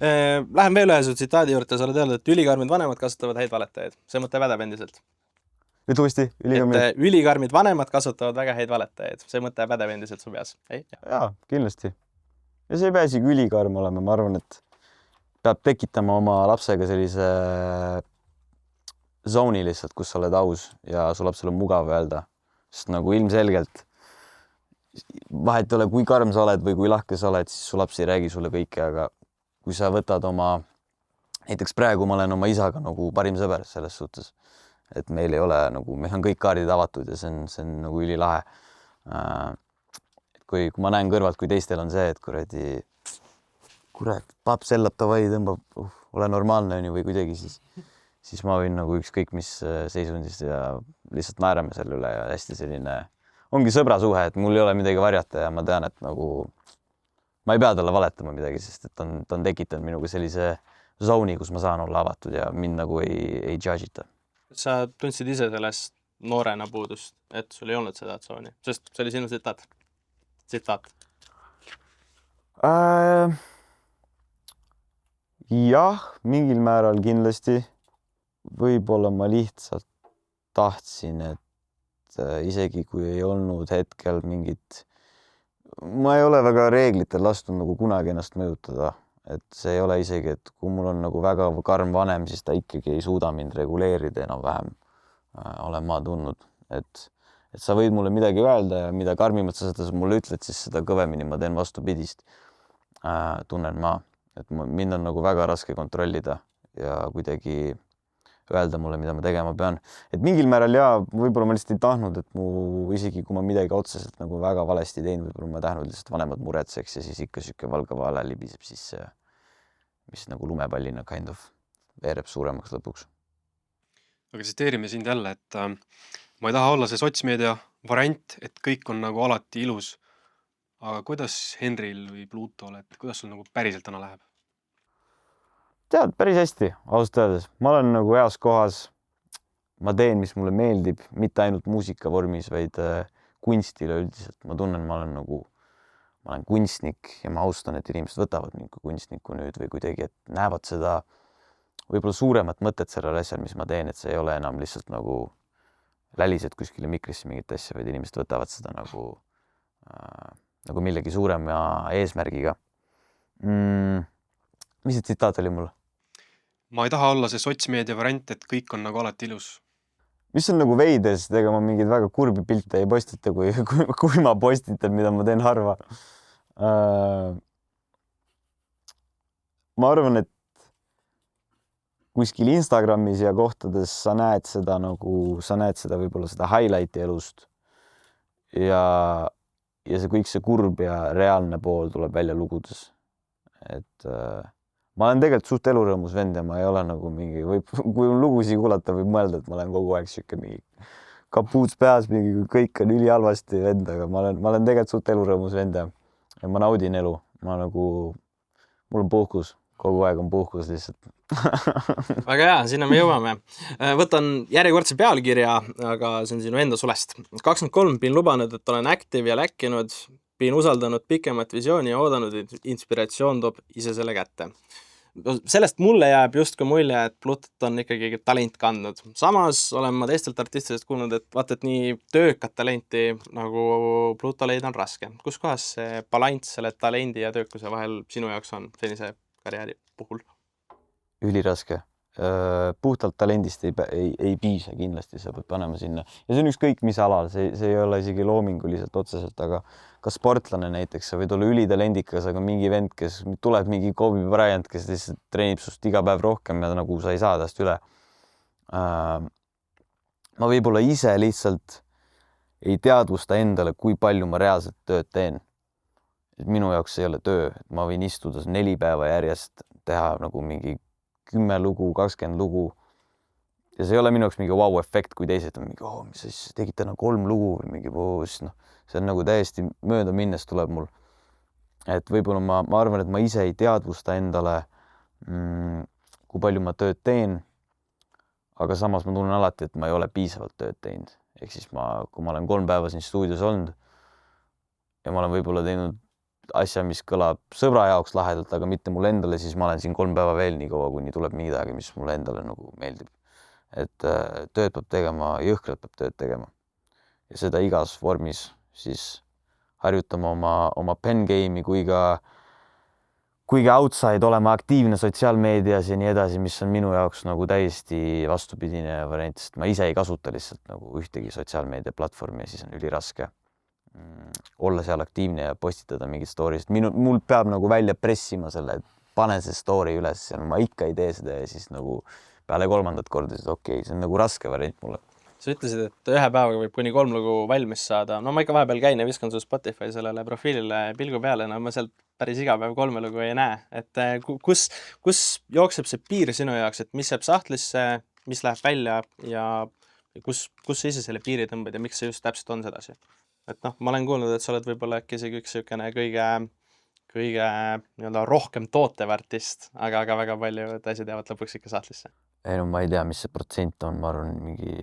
Lähen veel ühe su tsitaadi juurde, sa oled öelnud, et ülikarmid vanemad kasutavad häid valetajaid. See mõte pädeb endiselt. Nüüd uuesti, ülikarmid vanemad kasutavad väga häid valetajaid. See mõte pädeb endiselt su peas. Jaa, kindlasti. Ja see ei pea isegi ülikarm olema. Ma arvan, et peab tekitama oma lapsega sellise zone'i lihtsalt, kus sa oled aus ja su lapsel on mugav öelda. Sest nagu ilmselgelt vahet ei ole, kui karm sa oled või kui lahke sa oled, siis su laps ei räägi sulle kõike, aga kui sa võtad näiteks praegu ma olen oma isaga nagu parim sõber selles suhtes, et meil ei ole nagu, meil on kõik kaardid avatud ja see on nagu ülilahe. Kui ma näen kõrvalt, kui teistel on see, et kurat, paps sellab tavai, tõmbab, ole normaalne või kuidagi, siis ma võin nagu ükskõik mis seisundis ja lihtsalt naerame selle üle ja hästi selline ongi sõbrasuhe, et mul ei ole midagi varjata ja ma tean, et nagu ma ei pea talle valetama midagi, sest et ta on tekitanud minuga sellise zone'i, kus ma saan olla avatud ja mind nagu ei judge'ita. Sa tundsid ise sellest noorena puudust, et sul ei olnud seda tsooni, sest see oli sinu tsitaat. Jah, mingil määral kindlasti. Võib-olla ma lihtsalt tahtsin, et isegi kui ei olnud hetkel mingit, ma ei ole väga reeglitel lastunud nagu kunagi ennast mõjutada, et see ei ole isegi, et kui mul on nagu väga karm vanem, siis ta ikkagi ei suuda mind reguleerida enam-vähem, olen ma tundnud, et sa võid mulle midagi öelda ja mida karmimalt sa seda mulle ütled, siis seda kõvemini ma teen vastupidist, tunnen ma, et mind on nagu väga raske kontrollida ja kuidagi öelda mulle, mida ma tegema pean. Et mingil määral võib-olla ma lihtsalt ei tahtnud, et isegi kui ma midagi otseselt nagu väga valesti tein, võib-olla ma tahtnud lihtsalt vanemad muretseks ja siis ikka siuke valga vaale libiseb sisse, mis nagu lumepallina kind of veereb suuremaks lõpuks. Aga tsiteerime sind jälle, et ma ei taha olla see sotsmeedia variant, et kõik on nagu alati ilus. Aga kuidas Henril või Pluutol, et kuidas sul nagu päriselt täna läheb? Tead, päris hästi, ausalt öeldes. Ma olen nagu heas kohas. Ma teen, mis mulle meeldib, mitte ainult muusika vormis, vaid kunstile üldiselt. Ma tunnen, ma olen kunstnik ja ma austan, et inimesed võtavad mind kui kunstniku nüüd või kuidagi, et näevad seda võib-olla suuremat mõtet sellel asjal, mis ma teen, et see ei ole enam lihtsalt nagu lälised kuskile mikrisse mingit asja, vaid inimesed võtavad seda nagu nagu millegi suurema eesmärgiga. Mis see tsitaat oli mul? Ma ei taha olla see sotsmeedia variant, et kõik on nagu alati ilus. Mis on nagu veider, sest ega ma mingeid väga kurbi pilte ei postita, kui ma postitan, mida ma teen harva. Ma arvan, et kuskil Instagramis ja kohtades sa näed seda võib-olla seda highlighti elust ja see kõik see kurb ja reaalne pool tuleb välja lugudes. Et ma olen tegelikult suht elurõõmus vend ja ma ei ole nagu mingi, kui on lugusid kuulata, võib mõelda, et ma olen kogu aeg siuke mingi kapuuts peas, mingi kõik on ülihalvasti vend, aga ma olen tegelikult suht elurõõmus vend ja ma naudin elu. Mul on puhkus, kogu aeg on puhkus lihtsalt. Väga hea, sinna me jõuame. Võtan järjekordse pealkirja, aga see on sinu enda sulest. 23 pin lubanud, et olen active ja läkkinud, pin usaldanud pikemat visiooni ja oodanud, et inspiratsioon toob ise selle kätte. Sellest mulle jääb justkui mulje, et Plutot on ikkagi talent kandnud. Samas olen ma teistelt artistidest kuulnud, et vaata, et nii töökat talenti nagu Pluto leida on raske. Kus kohas see balanss selle talendi ja töökuse vahel sinu jaoks on senise karjääri puhul? Üliraske. Puhtalt talendist ei piisa kindlasti, sa pead panema sinna. Ja see on ükskõik mis alal, see ei ole isegi loominguliselt otseselt, aga ka sportlane näiteks, sa võid olla ülitalendikas, aga mingi vend, kes tuleb mingi Kobe Bryant, kes lihtsalt treenib sust iga päev rohkem ja nagu sa ei saa tast üle. Ma võib-olla ise lihtsalt ei teadvusta endale, kui palju ma reaalselt tööd teen. Et minu jaoks ei ole töö, et ma võin istuda 4 päeva järjest, teha nagu mingi 10 lugu, 20 lugu. Ja see ei ole minu jaoks mingi wow-efekt, kui teised on mingi, mis siis tegid täna 3 lugu või mingi, see on nagu täiesti mööda minnes tuleb mul. Et võib-olla ma arvan, et ma ise ei teadvusta endale, kui palju ma tööd teen, aga samas ma tunnen alati, et ma ei ole piisavalt tööd teinud. Ehk siis kui ma olen 3 päeva siin stuudios olnud ja ma olen võib-olla teinud asja, mis kõlab sõbra jaoks lahedalt, aga mitte mulle endale, siis ma olen siin 3 päeva veel nii kaua, kuni tuleb midagi, mis mulle endale nagu meeldib. Et tööd peab tegema, jõhkralt peab tööd tegema. Ja seda igas vormis siis harjutama oma pen game'i kui ka outside olema aktiivne sotsiaalmeedias ja nii edasi, mis on minu jaoks nagu täiesti vastupidine variant, sest ma ise ei kasuta lihtsalt nagu ühtegi sotsiaalmeedia platvormi ja siis on üliraske olla seal aktiivne ja postitada mingit story'st. Mul peab nagu välja pressima selle, et pane see story üles ja ma ikka ei tee seda ja siis nagu peale 3. korda, siis okei, see on nagu raske variant mulle. Sa ütlesid, et 1 päevaga võib kuni 3 lugu valmis saada. No ma ikka vahepeal käin ja viskan su Spotify sellele profiilile pilgu peale, no ma sealt päris iga päev 3 lugu ei näe. Et kus jookseb see piir sinu jaoks, et mis jääb sahtlisse, mis läheb välja ja kus sa ise selle piiri tõmbad ja miks see just täpselt on sedasi? Et ma olen kuulnud, et sa oled võib-olla äkki isegi üks kõige nii-öelda rohkem tootev artist, aga väga palju asjad jäävad lõpuks ikka sahtlisse. Ei, no ma ei tea, mis see protsent on, ma arvan mingi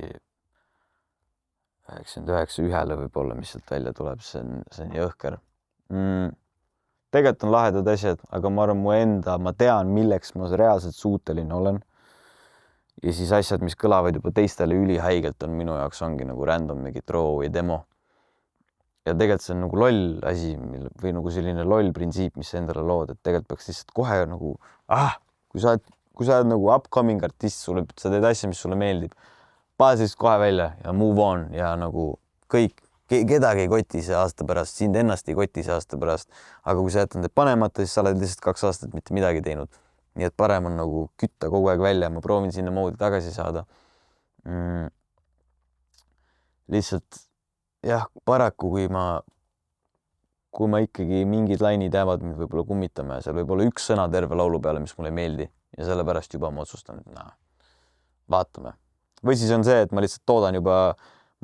99 ühele võib-olla, mis sealt välja tuleb, see on jõhker. Tegelikult on lahedad asjad, aga ma arvan, ma tean, milleks ma reaalselt suuteline olen. Ja siis asjad, mis kõlavad juba teistele ülihaigelt, on minu jaoks ongi nagu random mingi draw või demo. Ja tegelikult see on nagu loll asi või nagu selline loll printsiip, mis endale lood, et tegelikult peaks lihtsalt kohe nagu, kui sa oled nagu upcoming artist, sa teed asja, mis sulle meeldib, pane siis kohe välja ja move on ja nagu kõik, kedagi ei koti see aasta pärast, sind ennast ei koti see aasta pärast, aga kui sa jätad need panemata, siis sa oled lihtsalt 2 aastat mitte midagi teinud. Nii et parem on nagu kütta kogu aeg välja, ma proovin sinna moodi tagasi saada. Lihtsalt jah, paraku, kui ma ikkagi mingid lainid jäävad, mind võib-olla kummitama ja seal võib-olla 1 sõna terve laulu peale, mis mulle ei meeldi ja sellepärast juba ma otsustan, et vaatame. Või siis on see, et ma lihtsalt toodan juba,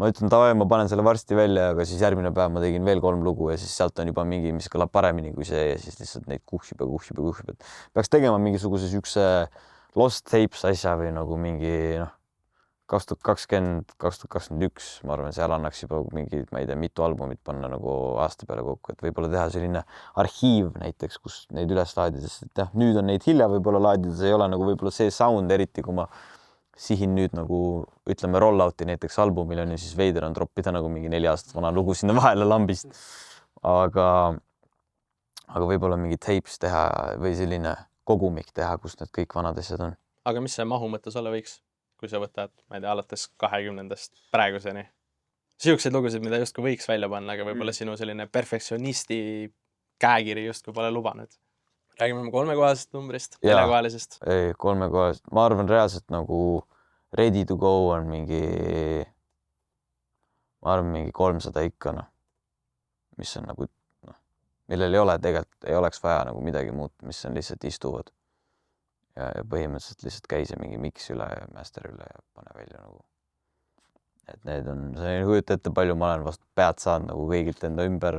ma ütlen, tavai, ma panen selle varsti välja, aga siis järgmine päev ma tegin veel 3 lugu ja siis sealt on juba mingi, mis kõlab paremini kui see ja siis lihtsalt neid kuhjub. Et peaks tegema mingisuguses üks lost tapes asja või nagu mingi 2020, 2021, ma arvan, seal annaks juba mingi, ma ei tea, mitu albumit panna nagu aasta peale kokku, et võib-olla teha selline arhiiv näiteks, kus neid üles laadides, et jah, nüüd on neid hilja võib-olla laadides, ei ole nagu võib-olla see sound, eriti kui ma sihin nüüd nagu, ütleme, rollouti näiteks albumil on ja siis veider on droppida nagu mingi 4 aastat vana lugu sinna vahele lambist. aga võib-olla mingi tapes teha või selline kogumik teha, kus need kõik vanad asjad on. Aga mis see mahu mõttes olla võiks, kui sa võtad, ma ei tea, alates 20-ndast praeguseni? Siukseid lugusid, mida justkui võiks välja panna, aga võib-olla sinu selline perfektsionisti käekiri justkui pole lubanud. Räägime 3-kohalisest numbrist, 4-kohalisest. Ei, 3-kohalisest. Ma arvan reaalselt nagu ready to go on mingi 300 ikka, mis on nagu, millel ei ole tegelikult, ei oleks vaja nagu midagi muud, mis on lihtsalt istuvad. Ja põhimõtteliselt lihtsalt käis mingi mix üle ja master üle ja pane välja nagu. Et need on, sa ei kujuta ette palju, ma olen vastu pead saanud nagu kõigilt enda ümber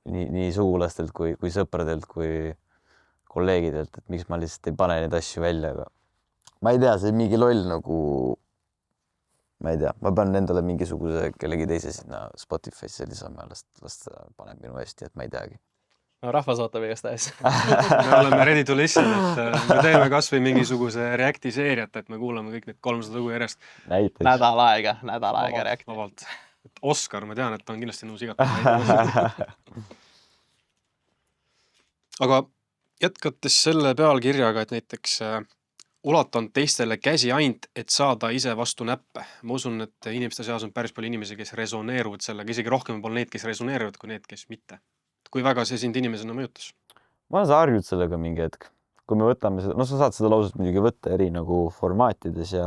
nii sugulastelt kui sõpradelt kui kolleegidelt, et miks ma lihtsalt ei pane neid asju välja, aga ma ei tea, see mingi loll nagu, ma ei tea, ma pean endale mingisuguse kellegi teise sinna Spotify'sse lisama ja las paneb minu hästi, et ma ei teagi. No rahvas ootab igastahes. Me oleme ready to listen, et me teeme kas või mingisuguse reacti seeriat, et me kuulame kõik need 300 lugu järjest. Näiteks. Nädal aega reacti. Vabalt. Et Oskar, ma tean, et ta on kindlasti nõus igat. Aga jätkates selle pealkirjaga, et näiteks ulatan teistele käsi ainult, et saada ise vastu näppe. Ma usun, et inimeste seas on päris palju inimesi, kes resoneeruvad sellega, isegi rohkem pole neid, kes resoneeruvad, kui need, kes mitte. Kui väga see sind inimesena mõjutas? Ma olen harjunud sellega mingi hetk. Kui me võtame seda, sa saad seda lauset muidugi võtta eri nagu formaatides ja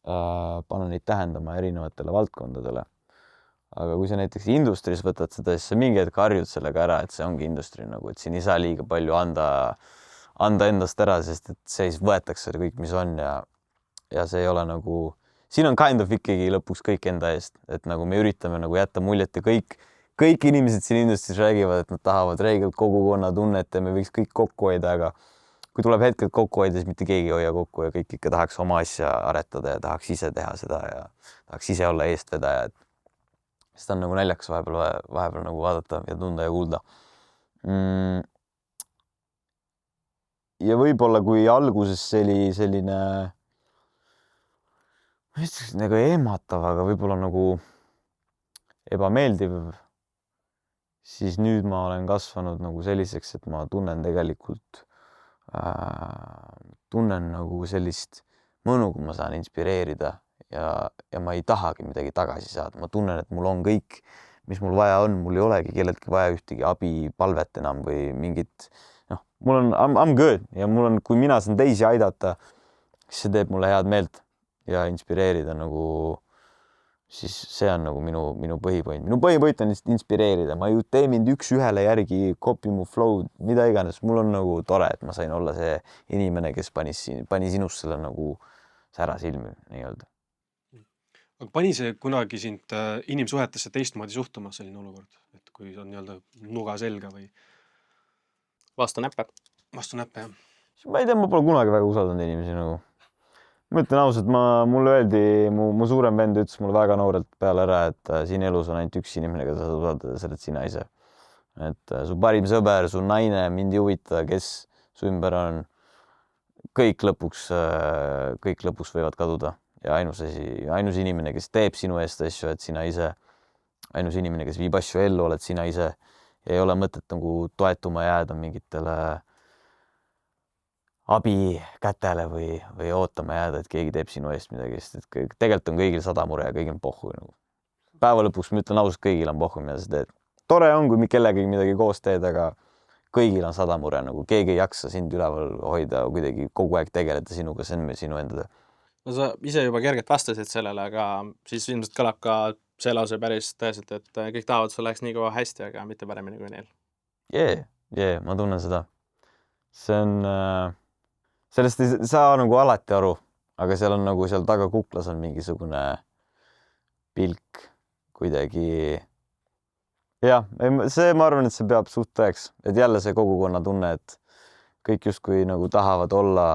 panna neid tähendama erinevatele valdkondadele. Aga kui sa näiteks industris võtad seda, siis sa mingi hetk harjud sellega ära, et see ongi industri nagu, et siin ei saa liiga palju anda endast ära, sest et see võetakse kõik, mis on ja see ei ole nagu, siin on kind of ikkagi lõpuks kõik enda eest, et nagu me üritame nagu jätta muljet ja kõik inimesed siin industris räägivad, et nad tahavad reegelt kogukonna tunnet ja me võiks kõik kokku hoida, aga kui tuleb hetkelt kokku hoida, siis mitte keegi ei hoia kokku ja kõik ikka tahaks oma asja aretada ja tahaks ise teha seda ja tahaks ise olla eestvedaja. Seda on nagu naljakas vahepeal nagu vaadata ja tunda ja kuulda. Ja võib-olla kui alguses see oli selline nagu ehmatav, aga võib-olla nagu ebameeldiv, siis nüüd ma olen kasvanud nagu selliseks, et ma tunnen tegelikult nagu sellist mõnu, kui ma saan inspireerida ja ma ei tahagi midagi tagasi saada. Ma tunnen, et mul on kõik, mis mul vaja on, mul ei olegi kelleltki vaja ühtegi abipalvet enam või mingit, mul on, I'm good ja mul on, kui mina saan teisi aidata, siis see teeb mulle head meelt ja inspireerida nagu, siis see on nagu minu põhipoint. Minu põhipoint on inspireerida. Ma ju tee mind üks ühele järgi, copy mu flow, mida iganes. Mul on nagu tore, et ma sain olla see inimene, kes pani sinust selle nagu sära silmi nii-öelda. Aga pani see kunagi sind inimsuhetesse teistmoodi suhtuma selline olukord, et kui on nii-öelda nuga selga või? Vastu näppe, jah. Ma ei tea, ma pole kunagi väga usaldanud inimesi nagu. Ma ütlen ausalt, mulle öeldi, mu suurem vend ütles mulle väga noorelt peale ära, et siin elus on ainult üks inimene, keda sa saad usaldada, see oled sina ise. Et su parim sõber, su naine, mind ei huvita, kes su ümber on. Kõik lõpuks võivad kaduda ja ainus inimene, kes teeb sinu eest asju, et sina ise. Ainus inimene, kes viib asju ellu, oled sina ise ja ei ole mõtet nagu toetuma jääda mingitele abi kätele või ootama jääda, et keegi teeb sinu eest midagi, sest et tegelikult on kõigil 100 mure ja kõigil on pohhu. Päeva lõpuks ma ütlen ausalt, kõigil on pohhu, mida sa teed. Tore on, kui kellegagi midagi koos teed, aga kõigil on 100 mure, nagu keegi ei jaksa sind üleval hoida, kuidagi kogu aeg tegeleda sinuga, see on sinu enda. No sa ise juba kergelt vastasid sellele, aga siis ilmselt kõlab ka see lause päris tõeselt, et kõik tahavad, sul läheks nii kaua hästi, aga mitte paremini kui neil. Ma tunnen seda. See on... Sellest ei saa nagu alati aru, aga seal on nagu seal taga kuklas on mingisugune pilk kuidagi. Jah, see ma arvan, et see peab suht tõeks, et jälle see kogukonna tunne, et kõik justkui nagu tahavad olla,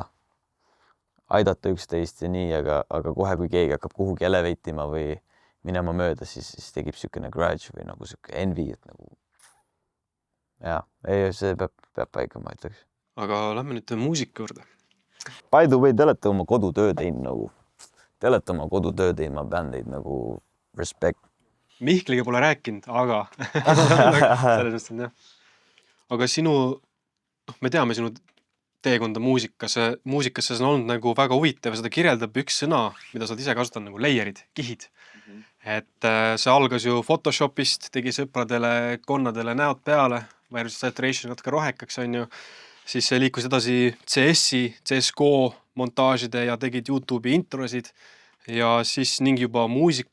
aidata üksteist ja nii, aga kohe, kui keegi hakkab kuhugi eleveitima või minema mööda, siis tegib sükene grudge või nagu süke envy, et nagu see peab paika, ma ütleks. Aga lähme nüüd muusika juurde. By the way, te olete oma kodutöö teinud nagu. Te olete oma kodutöö teinud, ma pean teid nagu respect. Mihkliga pole rääkinud, aga selles mõttes on jah. Aga me teame sinu teekonda muusikasse see on olnud nagu väga huvitav ja seda kirjeldab üks sõna, mida sa oled ise kasutanud nagu layer'id, kihid. Et see algas ju Photoshopist, tegi sõpradele, konnadele näod peale, värvis saturation natuke rohekaks on ju, siis see liikus edasi CS-i, CSGO montaažide ja tegid YouTube'i introsid ja siis ning juba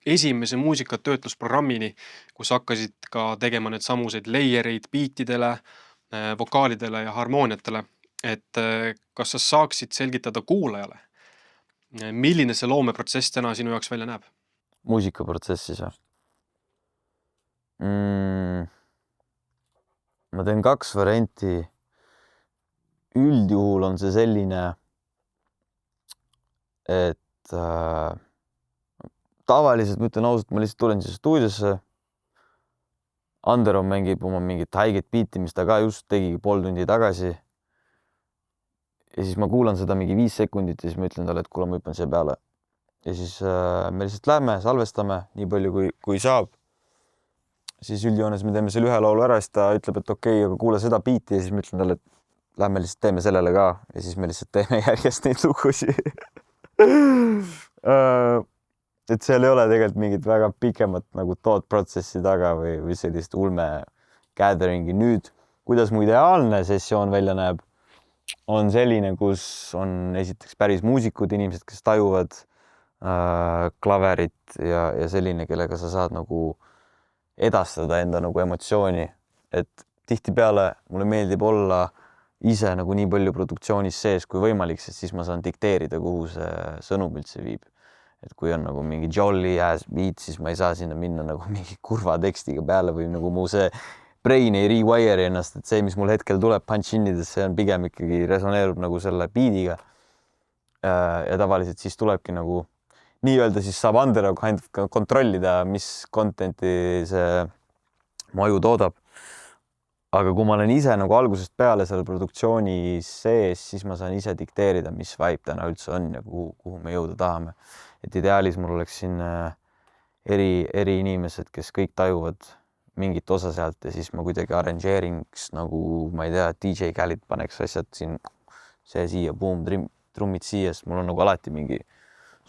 esimese muusikatöötlusprogrammini, kus hakkasid ka tegema need samuseid layer'id beatidele, vokaalidele ja harmooniatele. Et kas sa saaksid selgitada kuulajale, milline see loomeprotsess täna sinu jaoks välja näeb? Muusikaprotsessis või? Ma teen 2 varianti. Üldjuhul on see selline, et tavaliselt, ma ütlen ausalt, ma lihtsalt tulen siia stuudiosse. Andero mängib oma mingit haiget biiti, mis ta ka just tegigi pool tundi tagasi. Ja siis ma kuulan seda mingi 5 sekundit ja siis ma ütlen talle, et kuule, ma hüppan siia peale. Ja siis me lihtsalt lähme, salvestame nii palju kui saab. Siis üldjoones me teeme selle 1 laulu ära, siis ta ütleb, et okei, aga kuule seda biiti ja siis ma ütlen talle, et lähme lihtsalt teeme sellele ka ja siis me lihtsalt teeme järjest neid lugusi. Et seal ei ole tegelikult mingit väga pikemat nagu thought protsessi taga või sellist ulme gatheringi. Nüüd, kuidas mu ideaalne sessioon välja näeb, on selline, kus on esiteks päris muusikud, inimesed, kes tajuvad klaverit ja selline, kellega sa saad nagu edastada enda nagu emotsiooni. Et tihtipeale mulle meeldib olla ise nagu nii palju produktsioonis sees kui võimalik, sest siis ma saan dikteerida, kuhu see sõnum üldse viib. Et kui on nagu mingi jolly ass beat, siis ma ei saa sinna minna nagu mingi kurva tekstiga peale või nagu mu see brain ei rewire ennast, et see, mis mul hetkel tuleb punch-inides, see on pigem ikkagi resoneerub nagu selle beatiga. Ja tavaliselt siis tulebki nagu nii-öelda siis saab Andero kontrollida, mis contenti see mu aju toodab. Aga kui ma olen ise nagu algusest peale selle produktsiooni sees, siis ma saan ise dikteerida, mis vibe täna üldse on ja kuhu me jõuda tahame. Et ideaalis mul oleks siin eri inimesed, kes kõik tajuvad mingit osa sealt ja siis ma kuidagi arrangeeringiks nagu, ma ei tea, DJ Khaled paneks asjad siin, see siia, boom, trummid siia, sest mul on nagu alati mingi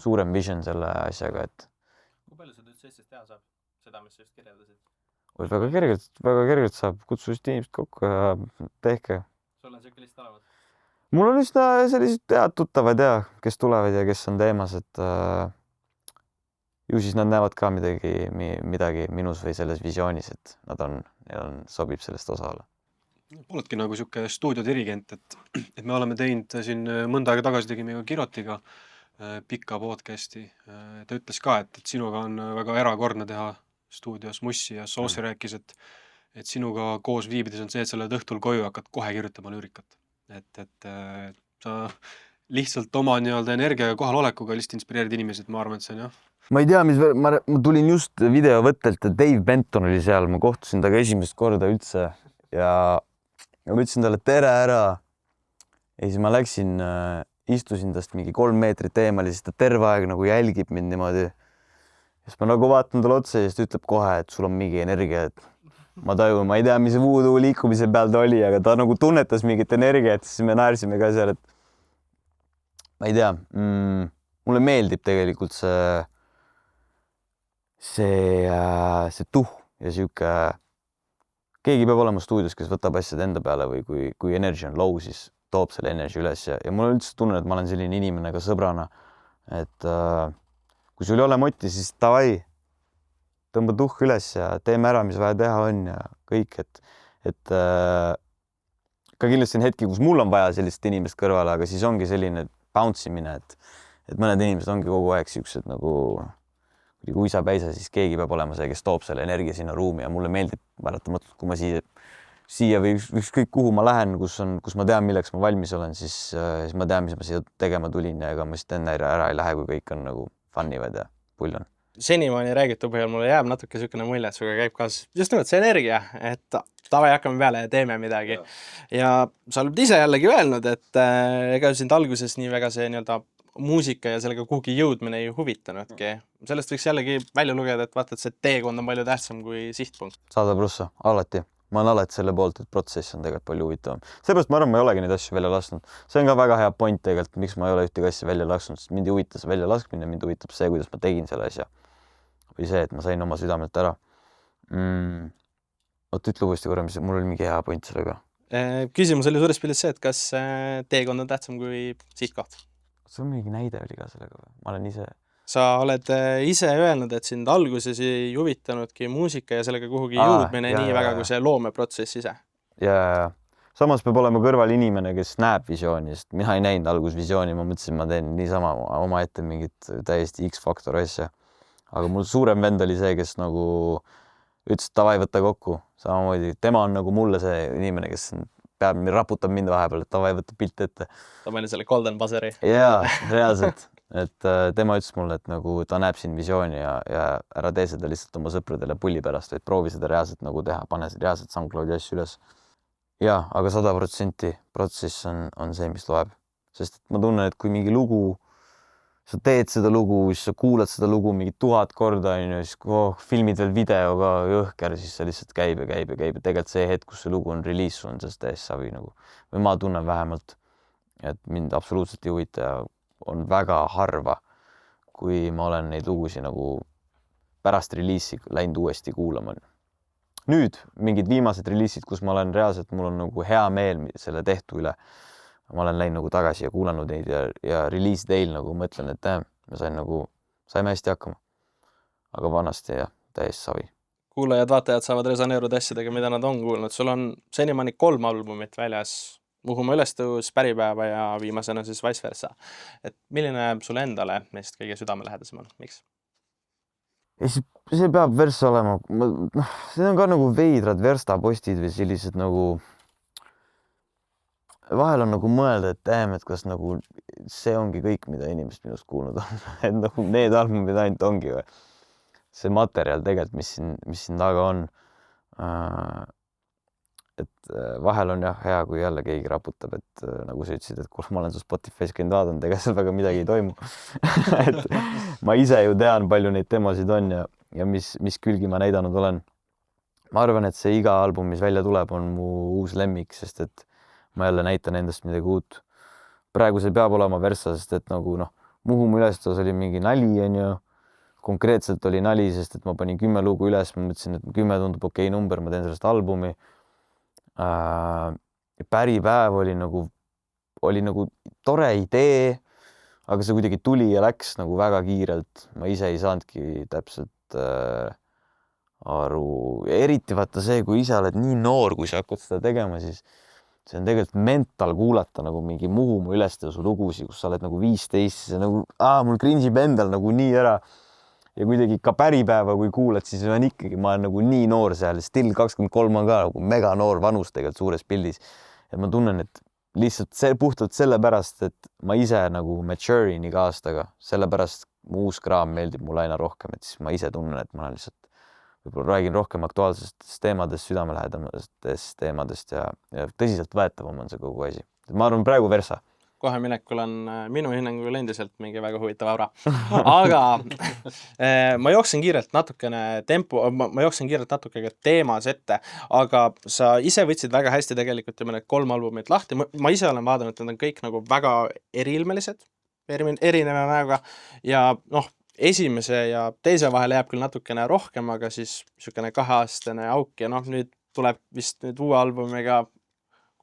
suurem vision selle asjaga, et kui palju seda üldse Eestis teha saab? Seda, mis sa just kirjeldasid? Väga kergelt saab, kutsu just inimesed kokku ja tehke. Sul on selline list olemas? Mul on üsna sellised tuttavad ja, kes tulevad ja kes on teemas, et ju siis nad näevad ka midagi minus või selles visioonis, et neil sobib sellest osa olla. Oledki nagu siuke stuudiodirigent, et me oleme teinud siin mõnda aega tagasi tegime ka Kirotiga pika podcasti. Ta ütles ka, et sinuga on väga erakordne teha stuudios mussi ja Soossi rääkis, et sinuga koos viibides on see, et sa oled õhtul koju hakkad kohe kirjutama lüürikat. Et sa lihtsalt oma nii-öelda energiaga kohalolekuga lihtsalt inspireerid inimesed, ma arvan, et see on jah. Ma ei tea, ma tulin just videovõttelt, et Dave Benton oli seal, ma kohtusin taga esimest korda üldse ja ma ütlesin talle tere ära ja siis ma läksin, istusin tast mingi 3 meetrit eemal ja siis ta terve aeg nagu jälgib mind niimoodi. Siis ma nagu vaatan talle otsa ja siis ta ütleb kohe, et sul on mingi energia, et ma tajun, ma ei tea, mis voodoo liikumise peal ta oli, aga ta nagu tunnetas mingit energiat, siis me naersime ka seal, et ma ei tea, mulle meeldib tegelikult see tuh ja siuke, keegi peab olema stuudios, kes võtab asjad enda peale või kui energy on low, siis toob selle energy üles ja mul üldse tunnen, et ma olen selline inimene ka sõbrana, et kui sul ei ole motti, siis davai, tõmba tuhk üles ja teeme ära, mis vaja teha on ja kõik, et ka kindlasti on hetki, kus mul on vaja sellist inimest kõrvale, aga siis ongi selline bounce imine, et mõned inimesed ongi kogu aeg siuksed nagu kui sa päisa, siis keegi peab olema see, kes toob selle energia sinna ruumi ja mulle meeldib märatamatult, kui ma siia või ükskõik kuhu ma lähen, kus ma tean, milleks ma valmis olen, siis ma tean, mis ma siia tegema tulin ja ega ma siis enne ära ei lähe, kui kõik on nagu funnivad ja pull on. Senimaani räägitu põhjal mulle jääb natuke niisugune mulje, et suga käib kaas just nimelt see energia, et davai, hakkame peale ja teeme midagi. Ja sa oled ise jällegi öelnud, et ega sind alguses nii väga see nii-öelda muusika ja sellega kuhugi jõudmine ei huvitanudki. Sellest võiks jällegi välja lugeda, et vaata, et see teekond on palju tähtsam kui sihtpunkt. 100%, alati. Ma olen alati selle poolt, et protsess on tegelikult palju huvitavam. Seepärast ma arvan, ma ei olegi neid asju välja lasknud. See on ka väga hea point tegelikult, miks ma ei ole ühtegi asja välja lasknud, sest mind ei huvita see välja laskmine, mind huvitab see, kuidas ma tegin selle asja. Või see, et ma sain oma südamelt ära. Oot, ütle uuesti korra, mis mul oli mingi hea point sellega. Küsimus oli suures pildis see, et kas teekond on tähtsam kui sihtkoht? See on mingi näide oli ka sellega või? Ma olen ise... Sa oled ise öelnud, et sind alguses ei huvitanudki muusika ja sellega kuhugi jõudmine nii väga kui see loomeprotsess ise. Ja samas peab olema kõrval inimene, kes näeb visiooni, sest mina ei näinud algus visiooni, ma mõtlesin, ma teen niisama oma ette mingit täiesti X-faktor asja. Aga mul suurem vend oli see, kes nagu ütles, et tavai võtta kokku. Samamoodi, tema on nagu mulle see inimene, kes peab raputab mind vahepeal, et tavai võtta pilt ette. Ta pani selle golden buzzeri. Jaa, reaalselt. Et tema ütles mulle, et nagu ta näeb siin visiooni ja ära tee seda lihtsalt oma sõpradele pulli pärast, vaid proovi seda reaalselt nagu teha, pane reaalselt SoundCloudi asju üles. Jaa, aga 100% protsess on see, mis loeb. Sest et ma tunnen, et kui mingi lugu, sa teed seda lugu, siis sa kuulad seda lugu mingi 1000 korda, siis filmid veel video ka jõhker, siis sa lihtsalt käib. Tegelikult see hetk, kus see lugu on release, on sellest täiesti savi nagu. Või ma tunnen vähemalt, et mind absoluutselt ei huvita ja on väga harva, kui ma olen neid lugusi nagu pärast reliisi läinud uuesti kuulama. Nüüd mingid viimased reliisid, kus ma olen reaalselt, mul on nagu hea meel selle tehtu üle. Ma olen läinud nagu tagasi ja kuulanud neid ja reliisi teil nagu mõtlen, et saime hästi hakkama. Aga vanasti jah, täiesti savi. Kuulajad, vaatajad saavad resoneeruda asjadega, mida nad on kuulnud. Sul on senimaani 3 albumit väljas. Muhumaa ülestõus, Päripäeva ja viimasena siis Vice Versa. Et milline sulle endale meist kõige südamelähedasem on? Miks? See peab Versa olema. See on ka nagu veidrad verstapostid või sellised nagu... Vahel on nagu mõelda, et kas nagu see ongi kõik, mida inimesed minust kuulnud on. Et nagu need albumid ainult ongi või. See materjal tegelikult, mis siin taga on. Et vahel on jah hea, kui jälle keegi raputab, et nagu sa ütlesid, et kui ma olen su Spotify's käinud vaadanud, ega seal väga midagi ei toimu. Et ma ise ju tean, palju neid demosid on ja mis külgi ma näidanud olen. Ma arvan, et see iga album, mis välja tuleb, on mu uus lemmik, sest et ma jälle näitan endast midagi uut. Praegu see peab olema Versa, sest et nagu Muhumaa ülestõus oli mingi nali, on ju. Konkreetselt oli nali, sest et ma panin 10 lugu üles, ma mõtlesin, et 10 tundub okei number, ma teen sellest albumi. Päripäev oli nagu tore idee, aga see kuidagi tuli ja läks nagu väga kiirelt. Ma ise ei saanudki täpselt aru. Eriti vaata see, kui ise oled nii noor, kui sa hakkad seda tegema, siis see on tegelikult mental kuulata nagu mingi Muhumaa ülestõusu lugusi, kus sa oled nagu 15, see nagu, mul cringe'ib endal nagu nii ära. Ja kuidagi ka Päripäeva, kui kuulad, siis on ikkagi, ma olen nagu nii noor seal, still 23 on ka nagu mega noor vanus tegelikult suures pildis. Et ma tunnen, et lihtsalt puhtalt sellepärast, et ma ise nagu mature'in iga aastaga, sellepärast mu uus kraam meeldib mulle aina rohkem, et siis ma ise tunnen, et ma olen lihtsalt võib-olla räägin rohkem aktuaalsest teemadest, südamelähedamast teemadest ja tõsiselt võetavam on see kogu asi. Ma arvan, praegu Versa. Kohe minekul on minu hinnangul endiselt mingi väga huvitav aura. Aga ma jooksen kiirelt natukene ma jooksen kiirelt natuke teemas ette, aga sa ise võtsid väga hästi tegelikult need 3 albumit lahti. Ma ise olen vaadanud, et need on kõik nagu väga eriilmelised, erineva näoga ja esimese ja teise vahele jääb küll natukene rohkem, aga siis niisugune 2-aastane auk ja nüüd tuleb vist nüüd uue albumiga,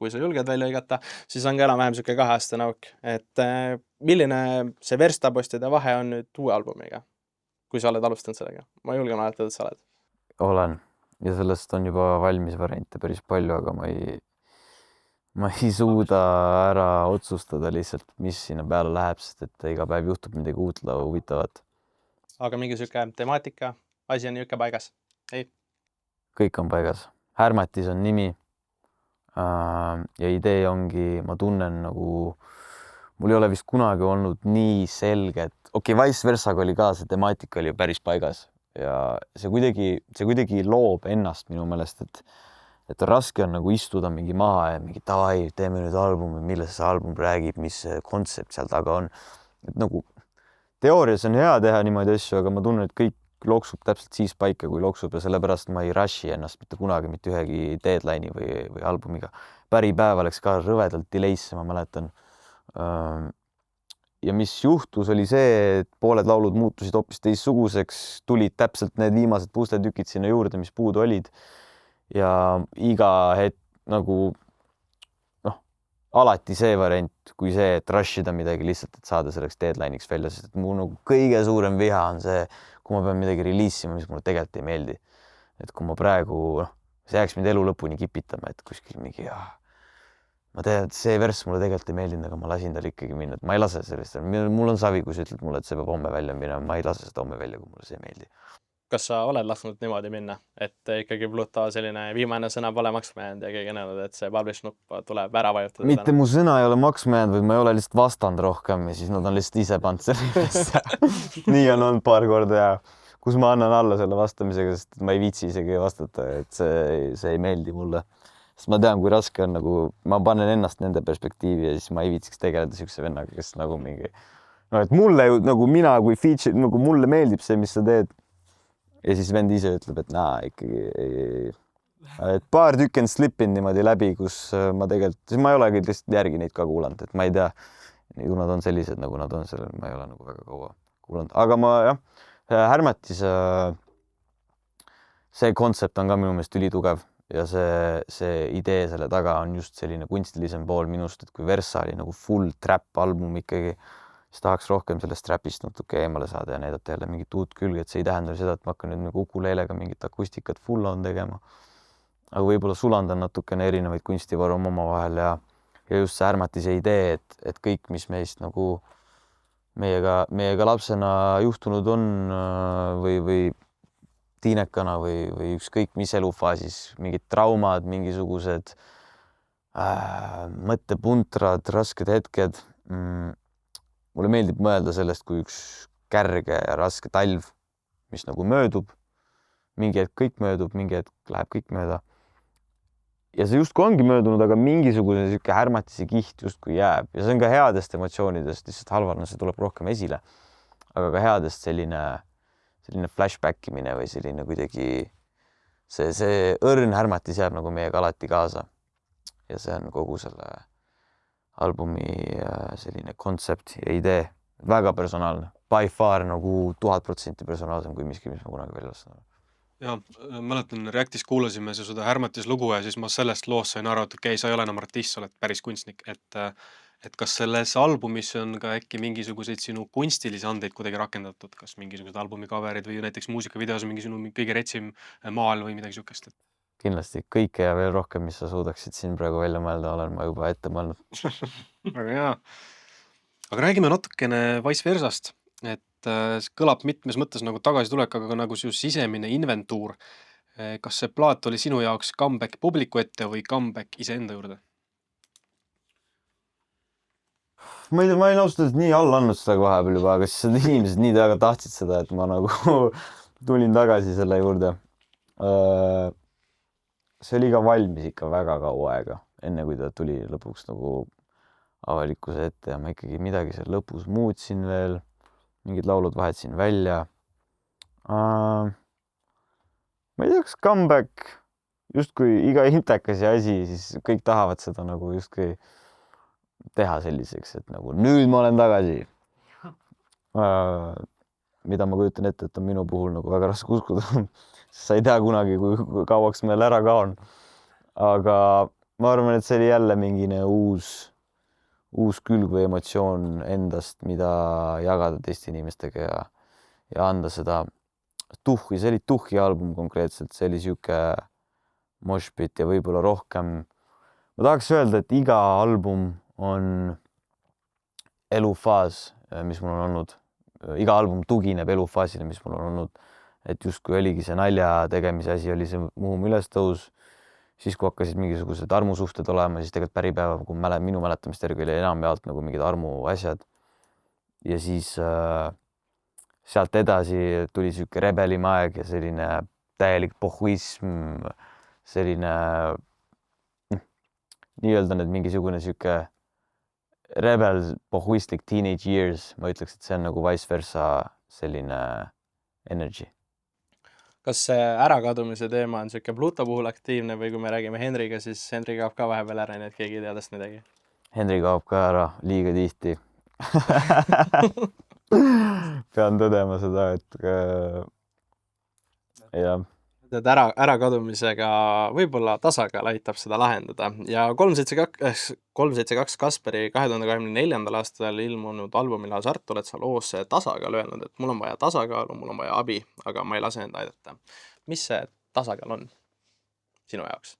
kui sa julged välja lõigata, siis on ka enam-vähem niisugune 2-aastane auk. Et milline see verstapostide vahe on nüüd uue albumiga, kui sa oled alustanud sellega? Ma julgen oletada, et sa oled. Olen. Ja sellest on juba valmis variante päris palju, aga ma ei suuda ära otsustada lihtsalt, mis sinna peale läheb, sest et iga päev juhtub midagi uut huvitavat. Aga mingi niisugune temaatika, asi on niisugune paigas? Ei? Kõik on paigas. Härmatis on nimi. Ja idee ongi, ma tunnen nagu, mul ei ole vist kunagi olnud nii selge, et Vice Versaga oli ka, see temaatika oli päris paigas ja see kuidagi loob ennast minu meelest, et raske on nagu istuda mingi maha ja mingi tavai, teeme nüüd albumi, millest see album räägib, mis kontsept seal taga on. et nagu teoorias on hea teha niimoodi asju, aga ma tunnen, et kõik loksub täpselt siis paika, kui loksub ja sellepärast ma ei rush'i ennast mitte kunagi mitte ühegi deadline'i või albumiga. Päripäeva läks ka rõvedalt delay'sse, ma mäletan. Ja mis juhtus, oli see, et pooled laulud muutusid hoopis teissuguseks, tulid täpselt need viimased pusletükid sinna juurde, mis puudu olid. Ja iga hetk nagu alati see variant, kui see, et rush'ida midagi lihtsalt, et saada selleks deadline'iks välja, sest et mu nagu kõige suurem viha on see, kui ma pean midagi reliisima, mis mulle tegelikult ei meeldi. Et kui ma praegu, see jääks mind elu lõpuni kipitama, et kuskil mingi, ma tean, et see verss mulle tegelikult ei meeldinud, aga ma lasin tal ikkagi minna, et ma ei lase sellist. Mul on savi, kui sa ütled mulle, et see peab homme välja minema, ma ei lase seda homme välja, kui mulle see ei meeldi. Kas sa oled lasknud niimoodi minna, et ikkagi Pluto selline viimane sõna pole maksma jäänud ja keegi näinud, et see publish nupp tuleb ära vajutada? Mitte mu sõna ei ole maksma jäänud, või ma ei ole lihtsalt vastanud rohkem ja siis nad on lihtsalt ise pannud selle ülesse. Nii on olnud paar korda ja kus ma annan alla selle vastamisega, sest ma ei viitsi isegi vastata, et see ei meeldi mulle. Sest ma tean, kui raske on, nagu ma panen ennast nende perspektiivi ja siis ma ei viitsiks tegeleda siukse vennaga, kes nagu mingi, no et mulle ju nagu mina kui feature, nagu mulle meeldib see, mis sa teed. Ja siis vend ise ütleb, et ikkagi et paar tükki on slippinud niimoodi läbi, kus ma tegelikult, siis ma ei olegi lihtsalt järgi neid ka kuulanud, et ma ei tea, ju nad on sellised, nagu nad on sellel, ma ei ole nagu väga kaua kuulanud, aga ma Härmatis see kontsept on ka minu meelest ülitugev ja see idee selle taga on just selline kunstilisem pool minust, et kui Versa oli nagu full trap album ikkagi, siis tahaks rohkem sellest trapist natuke eemale saada ja näidata jälle mingit uut külge, et see ei tähenda seda, et ma hakkan nüüd nagu ukuleelega mingit akustikat full on tegema. Aga võib-olla sulandan natukene erinevaid kunstivorme omavahel ja just see Härmatise idee, et kõik, mis meist nagu meiega lapsena juhtunud on või tiinekana või ükskõik mis elufaasis, mingid traumad, mingisugused mõttepuntrad, rasked hetked. Mulle meeldib mõelda sellest, kui üks kärge ja raske talv, mis nagu möödub, mingi hetk kõik möödub, mingi hetk läheb kõik mööda. Ja see justkui ongi möödunud, aga mingisugune siuke Härmatise kiht justkui jääb. Ja see on ka headest emotsioonidest, lihtsalt halvana see tuleb rohkem esile. Aga ka headest selline flashback imine või selline kuidagi see õrn Härmatis jääb nagu meiega alati kaasa. Ja see on kogu selle albumi selline kontsept ja idee. Väga personaalne. By far nagu 1000% personaalsem kui miski, mis ma kunagi välja lasin. Ja mäletan, Reactis kuulasime seda Härmatis lugu ja siis ma sellest loost sain aru, et okei, sa ei ole enam artist, sa oled päris kunstnik. Et kas selles albumis on ka äkki mingisuguseid sinu kunstilisi andeid kuidagi rakendatud, kas mingisugused albumi coverid või näiteks muusikavideos on mingi sinu kõige retsim maal või midagi sukest? Kindlasti kõike ja veel rohkem, mis sa suudaksid siin praegu välja mõelda, olen ma juba ette mõelnud. Väga hea. Aga räägime natukene Vice Versast, et kõlab mitmes mõttes nagu tagasitulek, aga nagu su sisemine inventuur. Kas see plaat oli sinu jaoks comeback publiku ette või comeback iseenda juurde? Ma olin ausalt nii alla andnud seda vahepeal juba, aga siis inimesed nii väga tahtsid seda, et ma nagu tulin tagasi selle juurde. See oli ka valmis ikka väga kaua aega, enne kui ta tuli lõpuks nagu avalikkuse ette ja ma ikkagi midagi seal lõpus muutsin veel, mingid laulud vahetasin välja. Ma ei tea, kas comeback, justkui iga intekas ja asi, siis kõik tahavad seda nagu justkui teha selliseks, et nagu nüüd ma olen tagasi. Mida ma kujutan ette, et on minu puhul nagu väga raske uskuda. Sa ei tea kunagi, kui kauaks meil ära kaon. Aga ma arvan, et see oli jälle mingine uus külg või emotsioon endast, mida jagada teiste inimestega ja anda seda tuhhi. See oli tuhhi album konkreetselt, see oli siuke moshpit ja võib-olla rohkem. Ma tahaks öelda, et iga album on elufaas, mis mul on olnud. Iga album tugineb elufaasile, mis mul on olnud. Et justkui oligi see nalja tegemise asi, oli see muum ülestõus. Siis kui hakkasid mingisugused armusuhted olema, siis tegelikult päripäeva, kui minu mäletamist järgi oli enam jaalt nagu mingid armu asjad. Ja siis sealt edasi tuli siuke rebelima aeg ja selline täielik pohhuism, selline nii-öelda need mingisugune siuke rebel, pohhuistlik teenage years, ma ütleks, et see on nagu vice versa selline energy. Kas see ärakadumise teema on siuke Pluto puhul aktiivne või kui me räägime Henriga, siis Henri kaob ka vahepeal ära, nii et keegi ei tea tast midagi? Henri kaob ka ära liiga tihti. Pean tõdema seda, et jah. Et ärakadumisega võib-olla tasakaal aitab seda lahendada ja 372 Kasperi 2024. aastal ilmunud albumil Hasart oled sa loos tasakaal öelnud, et mul on vaja tasakaalu, mul on vaja abi, aga ma ei lase enda aidata. Mis see tasakaal on sinu jaoks?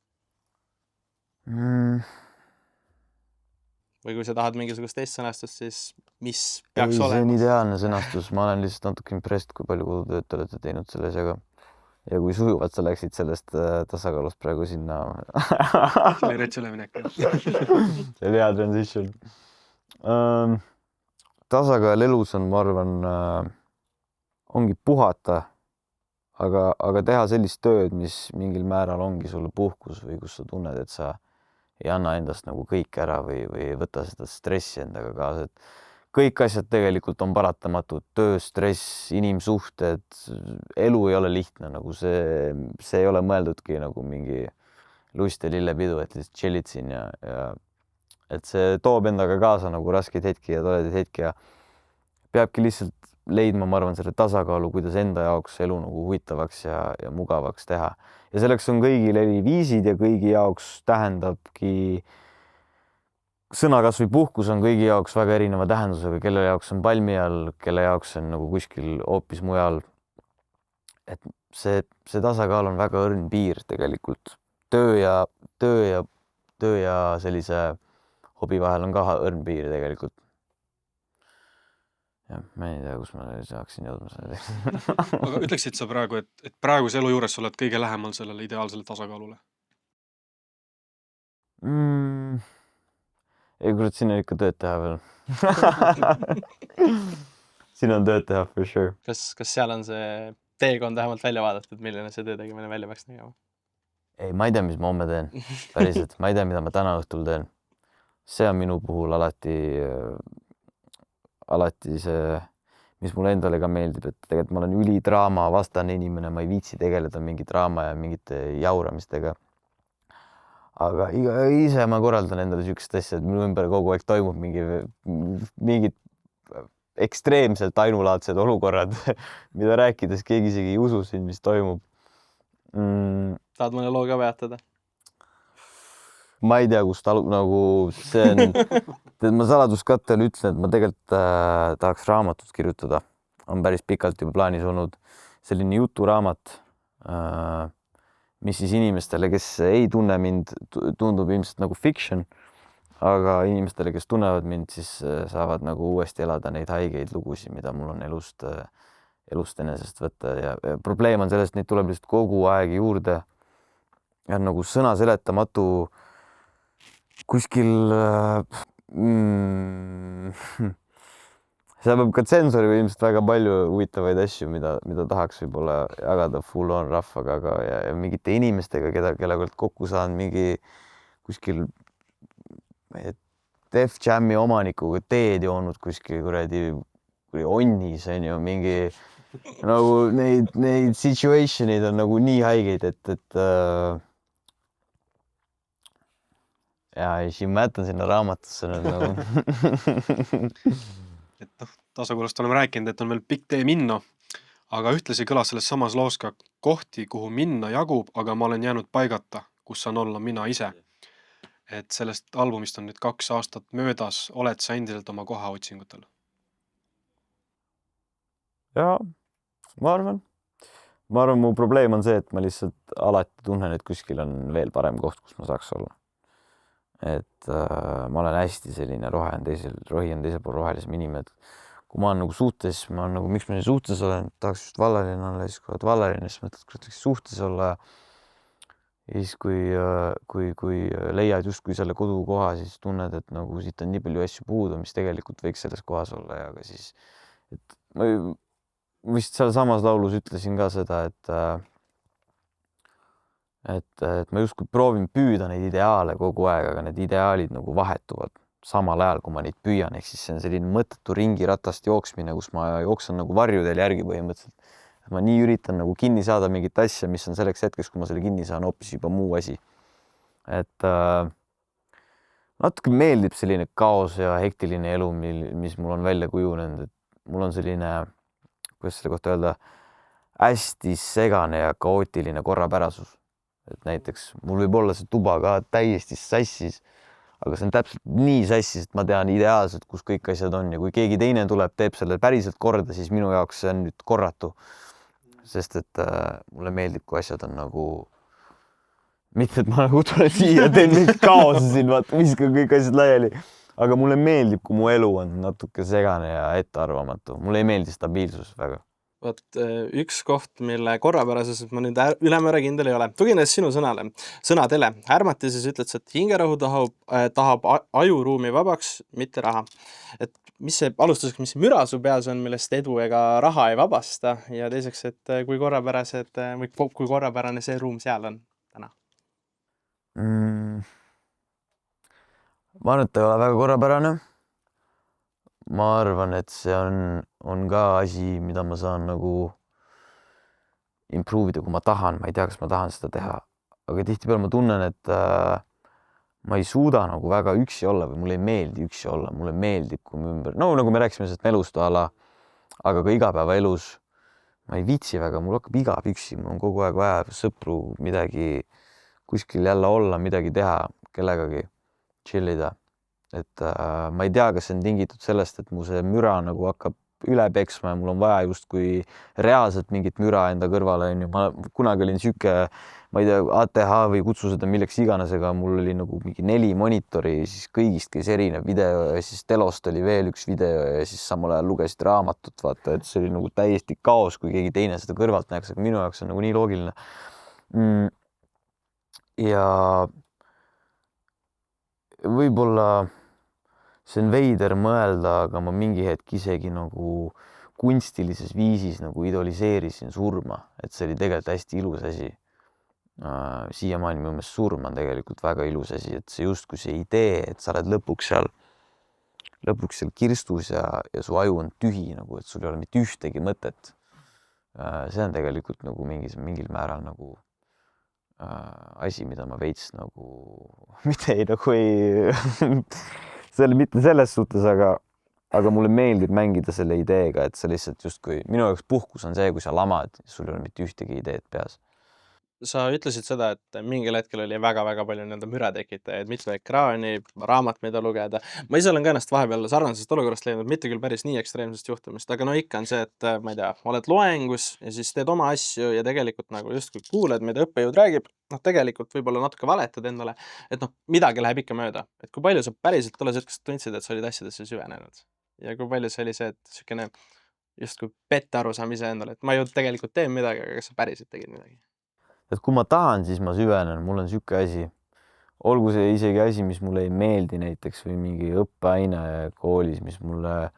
Või kui sa tahad mingisugust teist sõnastust, siis mis peaks olema? See on ideaalne sõnastus, ma olen lihtsalt natuke impressed, kui palju kodutööd te olete teinud selles ja kui sujuvalt sa läksid sellest tasakaalust praegu sinna. See oli rets üleminek. See oli hea transition. Tasakaal elus on, ma arvan, ongi puhata, aga teha sellist tööd, mis mingil määral ongi sulle puhkus või kus sa tunned, et sa ei anna endast nagu kõik ära või ei võta seda stressi endaga kaasa, et kõik asjad tegelikult on paratamatud, töö, stress, inimsuhted, elu ei ole lihtne, nagu see ei ole mõeldudki nagu mingi lust ja lillepidu, et lihtsalt chillid siin ja et see toob endaga kaasa nagu raskeid hetki ja toredaid hetki ja peabki lihtsalt leidma, ma arvan, selle tasakaalu, kuidas enda jaoks elu nagu huvitavaks ja mugavaks teha. Ja selleks on kõigil eri viisid ja kõigi jaoks tähendabki sõna kas või puhkus on kõigi jaoks väga erineva tähendusega, kelle jaoks on palmi all, kelle jaoks on nagu kuskil hoopis mujal. Et see tasakaal on väga õrn piir tegelikult. Töö ja sellise hobi vahel on ka õrn piir tegelikult. Jah, ma ei tea, kus ma saaksin jõudma. Aga ütleksid sa praegu, et praeguse elu juures sa oled kõige lähemal sellele ideaalsele tasakaalule? Ei, kurat, siin on ikka tööd teha veel. Siin on tööd teha, for sure. Kas seal on see teekond vähemalt välja vaadatud, milline see töö tegemine välja peaks nägema? Ei, ma ei tea, mis ma homme teen. Päriselt, ma ei tea, mida ma täna õhtul teen. See on minu puhul alati see, mis mulle endale ka meeldib, et tegelikult ma olen ülidraama vastane inimene, ma ei viitsi tegeleda mingi draama ja mingite jauramistega. Aga ise ma korraldan endale sükest asja, et minu ümber kogu aeg toimub mingid ekstreemselt ainulaadsed olukorrad, mida rääkides keegi isegi ei usu siin, mis toimub. Tahad mõne loo ka peatada? Ma ei tea, kust nagu see on, ma saladuskattel ütlen, et ma tegelikult tahaks raamatut kirjutada. On päris pikalt juba plaanis olnud selline juturaamat, mis siis inimestele, kes ei tunne mind, tundub ilmselt nagu fiction, aga inimestele, kes tunnevad mind, siis saavad nagu uuesti elada neid haigeid lugusid, mida mul on elust enesest võtta ja probleem on sellest, neid tuleb lihtsalt kogu aeg juurde ja nagu sõna seletamatu kuskil seal peab ka tsensoriga ilmselt väga palju huvitavaid asju, mida tahaks võib-olla jagada full on rahvaga ja mingite inimestega, kellega kokku saan mingi kuskil Def Jam'i omanikuga teed joonud kuskil kuradi onnis on ju mingi nagu neid situationid on nagu nii haigeid, et ja siin ma jätan sinna raamatusse nagu et tasakaalust oleme rääkinud, et on veel pikk tee minna, aga ühtlasi kõlas selles samas loos ka kohti, kuhu minna jagub, aga ma olen jäänud paigata, kus saan olla mina ise. Et sellest albumist on nüüd 2 aastat möödas, oled sa endiselt oma koha otsingutel? Ja, ma arvan, mu probleem on see, et ma lihtsalt alati tunnen, et kuskil on veel parem koht, kus ma saaks olla. Et ma olen hästi selline rohi on teisel pool rohelisem inimene, et kui ma olen nagu suhtes, ma olen nagu, miks ma nii suhtes olen, tahaks just vallaline olla, siis kui oled vallaline, siis mõtled, kui tahaks suhtes olla ja siis kui leiad justkui selle kodukoha, siis tunned, et nagu siit on nii palju asju puudu, mis tegelikult võiks selles kohas olla ja aga siis, et ma vist seal samas laulus ütlesin ka seda, et ma justkui proovin püüda neid ideaale kogu aeg, aga need ideaalid nagu vahetuvad samal ajal, kui ma neid püüan, ehk siis see on selline mõttetu ringiratast jooksmine, kus ma jooksen nagu varjudel järgi põhimõtteliselt. Ma nii üritan nagu kinni saada mingit asja, mis on selleks hetkeks, kui ma selle kinni saan, hoopis juba muu asi. Et natuke meeldib selline kaos ja hektiline elu, mis mul on välja kujunenud, et mul on selline, kuidas selle kohta öelda, hästi segane ja kaootiline korrapärasus. Et näiteks mul võib olla see tuba ka täiesti sassis, aga see on täpselt nii sassis, et ma tean ideaalselt, kus kõik asjad on ja kui keegi teine tuleb, teeb selle päriselt korda, siis minu jaoks see on nüüd korratu. Sest et mulle meeldib, kui asjad on nagu, mitte et ma nagu tulen siia, teen mingit kaose siin, vaata, viskan kõik asjad laiali, aga mulle meeldib, kui mu elu on natuke segane ja ettearvamatu. Mulle ei meeldi stabiilsus väga. Vot üks koht, mille korrapärasuses ma nüüd ülemäära kindel ei ole. Tugines sinu sõnadele. Härmatises ütles, et hingerahu tahab ajuruumi vabaks, mitte raha. Et mis see müra su peas on, millest edu ega raha ei vabasta ja teiseks, et kui korrapärane see ruum seal on täna? Ma arvan, et ta ei ole väga korrapärane. Ma arvan, et see on ka asi, mida ma saan nagu improve ida, kui ma tahan. Ma ei tea, kas ma tahan seda teha, aga tihtipeale ma tunnen, et ma ei suuda nagu väga üksi olla või mulle ei meeldi üksi olla. Mulle meeldib, kui me ümber, no nagu me rääkisime sellest melust ala, aga ka igapäevaelus ma ei viitsi väga, mul hakkab igav üksi, mul on kogu aeg vaja sõpru, midagi kuskil jälle olla, midagi teha, kellegagi chillida. Et ma ei tea, kas see on tingitud sellest, et mu see müra nagu hakkab üle peksma ja mul on vaja justkui reaalselt mingit müra enda kõrvale. Ma kunagi olin siuke, ma ei tea, ATH või kutsu seda milleks iganes, aga mul oli nagu mingi 4 monitori, siis kõigist käis erinev video ja siis telost oli veel üks video ja siis samal ajal lugesid raamatut, vaata, et see oli nagu täiesti kaos, kui keegi teine seda kõrvalt näeks, aga minu jaoks on nagu nii loogiline. Ja võib-olla see on veider mõelda, aga ma mingi hetk isegi nagu kunstilises viisis nagu idoliseerisin surma, et see oli tegelikult hästi ilus asi. Siiamaani minu meelest surm on tegelikult väga ilus asi, et see justkui see idee, et sa oled lõpuks seal kirstus ja su aju on tühi, nagu, et sul ei ole mitte ühtegi mõtet. See on tegelikult nagu mingil määral nagu asi, mida ma veits nagu, selle mitte selles suhtes, aga mulle meeldib mängida selle ideega, et sa lihtsalt justkui, minu jaoks puhkus on see, kui sa lamad, sul ei ole mitte ühtegi ideed peas. Sa ütlesid seda, et mingil hetkel oli väga-väga palju müra tekitajaid, mitu ekraani, raamat, mida lugeda. Ma ise olen ka ennast vahepeal sarnasest olukorrast leidnud, mitte küll päris nii ekstreemsest juhtumist, aga no ikka on see, et ma ei tea, oled loengus ja siis teed oma asju ja tegelikult nagu justkui kuuled, mida õppejõud räägib, tegelikult võib-olla natuke valetad endale, et midagi läheb ikka mööda. Et kui palju sa päriselt tolles hetkes tundsid, et sa olid asjadesse süvenenud ja kui palju see oli see, et selline justkui pette arusaamise endale, et ma ju tegelikult teen midagi, aga kas sa päriselt tegid midagi? Et kui ma tahan, siis ma süvenen, mul on siuke asi. Olgu see isegi asi, mis mulle ei meeldi näiteks või mingi õppeaine koolis, mis mulle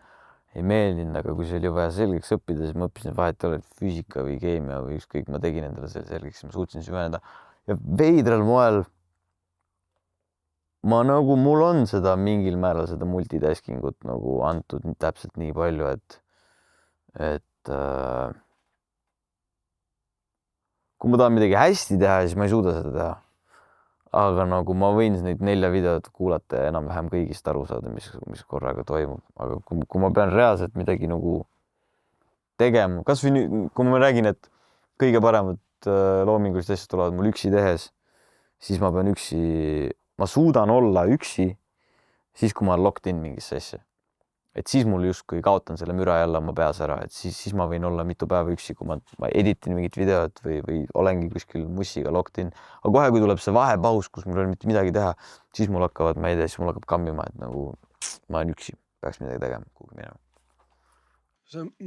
ei meeldinud, aga kui see oli vaja selgeks õppida, siis ma õppisin vahet ei ole füüsika või keemia või ükskõik, ma tegin endale selle selgeks, ma suutsin süveneda. Ja veidral moel ma nagu, mul on seda mingil määral seda multitaskingut nagu antud täpselt nii palju, et kui ma tahan midagi hästi teha, siis ma ei suuda seda teha. Aga nagu ma võin neid 4 videot kuulata ja enam-vähem kõigist aru saada, mis korraga toimub. Aga kui ma pean reaalselt midagi nagu tegema, kas või kui ma räägin, et kõige paremad loomingulised asjad tulevad mul üksi tehes, siis ma pean ma suudan olla üksi, siis kui ma olen locked in mingisse asja. Et siis mul justkui kaotan selle müra jälle oma peas ära, et siis ma võin olla mitu päeva üksi, kui ma editin mingit videot või olengi kuskil mussiga locked in. Aga kohe, kui tuleb see vahepaus, kus mul ei ole mitte midagi teha, siis mul hakkavad, ma ei tea, siis mul hakkab kammima, et nagu ma olen üksi, peaks midagi tegema, kuhugi minema.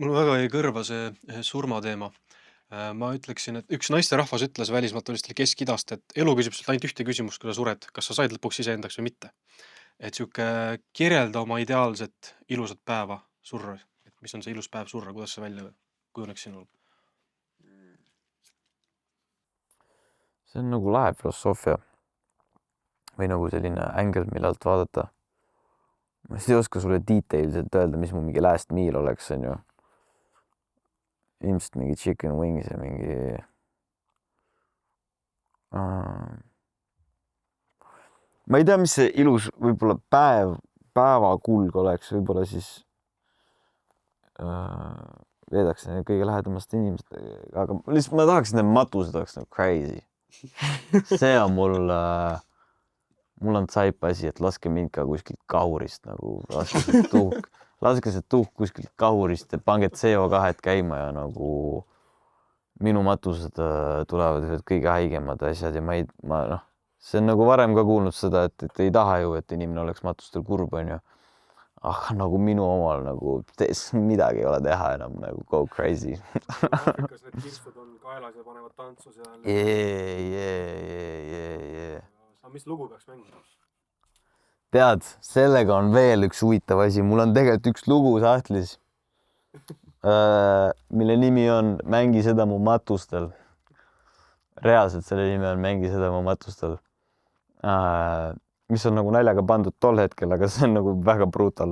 Mul väga jäi kõrva see surmateema. Ma ütleksin, et üks naisterahvas ütles välismaalt Kesk-Idast, et elu küsib sult ainult ühte küsimust, kui sa sured, kas sa said lõpuks iseendaks või mitte. Et siuke kirjelda oma ideaalset ilusat päeva surra, et mis on see ilus päev surra, kuidas see välja kujuneks sinul? See on nagu lahe filosoofia või nagu selline ängel, mille alt vaadata. ma ei oska sulle detailselt öelda, mis mu mingi last meal oleks, on ju. Ilmselt mingi chicken wings ja mingi ma ei tea, mis see ilus võib-olla päevakulg oleks, võib-olla siis veedaks kõige lähedamaste inimestega, aga lihtsalt ma tahaks, et need matused oleks nagu crazy. See on mul on saipa asi, et laske mind ka kuskilt kahurist nagu, laske see tuhk kuskilt kahurist ja pange CO2 käima ja nagu minu matused tulevad ühed kõige haigemad asjad ja see on nagu varem ka kuulnud seda, et ei taha ju, et inimene oleks matustel kurb, on ju. Aga nagu minu omal nagu midagi ei ole teha enam nagu go crazy. Afrikas need kirstud on kaelas ja panevad tantsu seal. Sa mis lugu peaks mängima? Tead, sellega on veel üks huvitav asi. Mul on tegelikult üks lugu sahtlis, mille nimi on Mängi seda mu matustel. Reaalselt selle nimi on Mängi seda mu matustel. Mis on nagu naljaga pandud tol hetkel, aga see on nagu väga brutal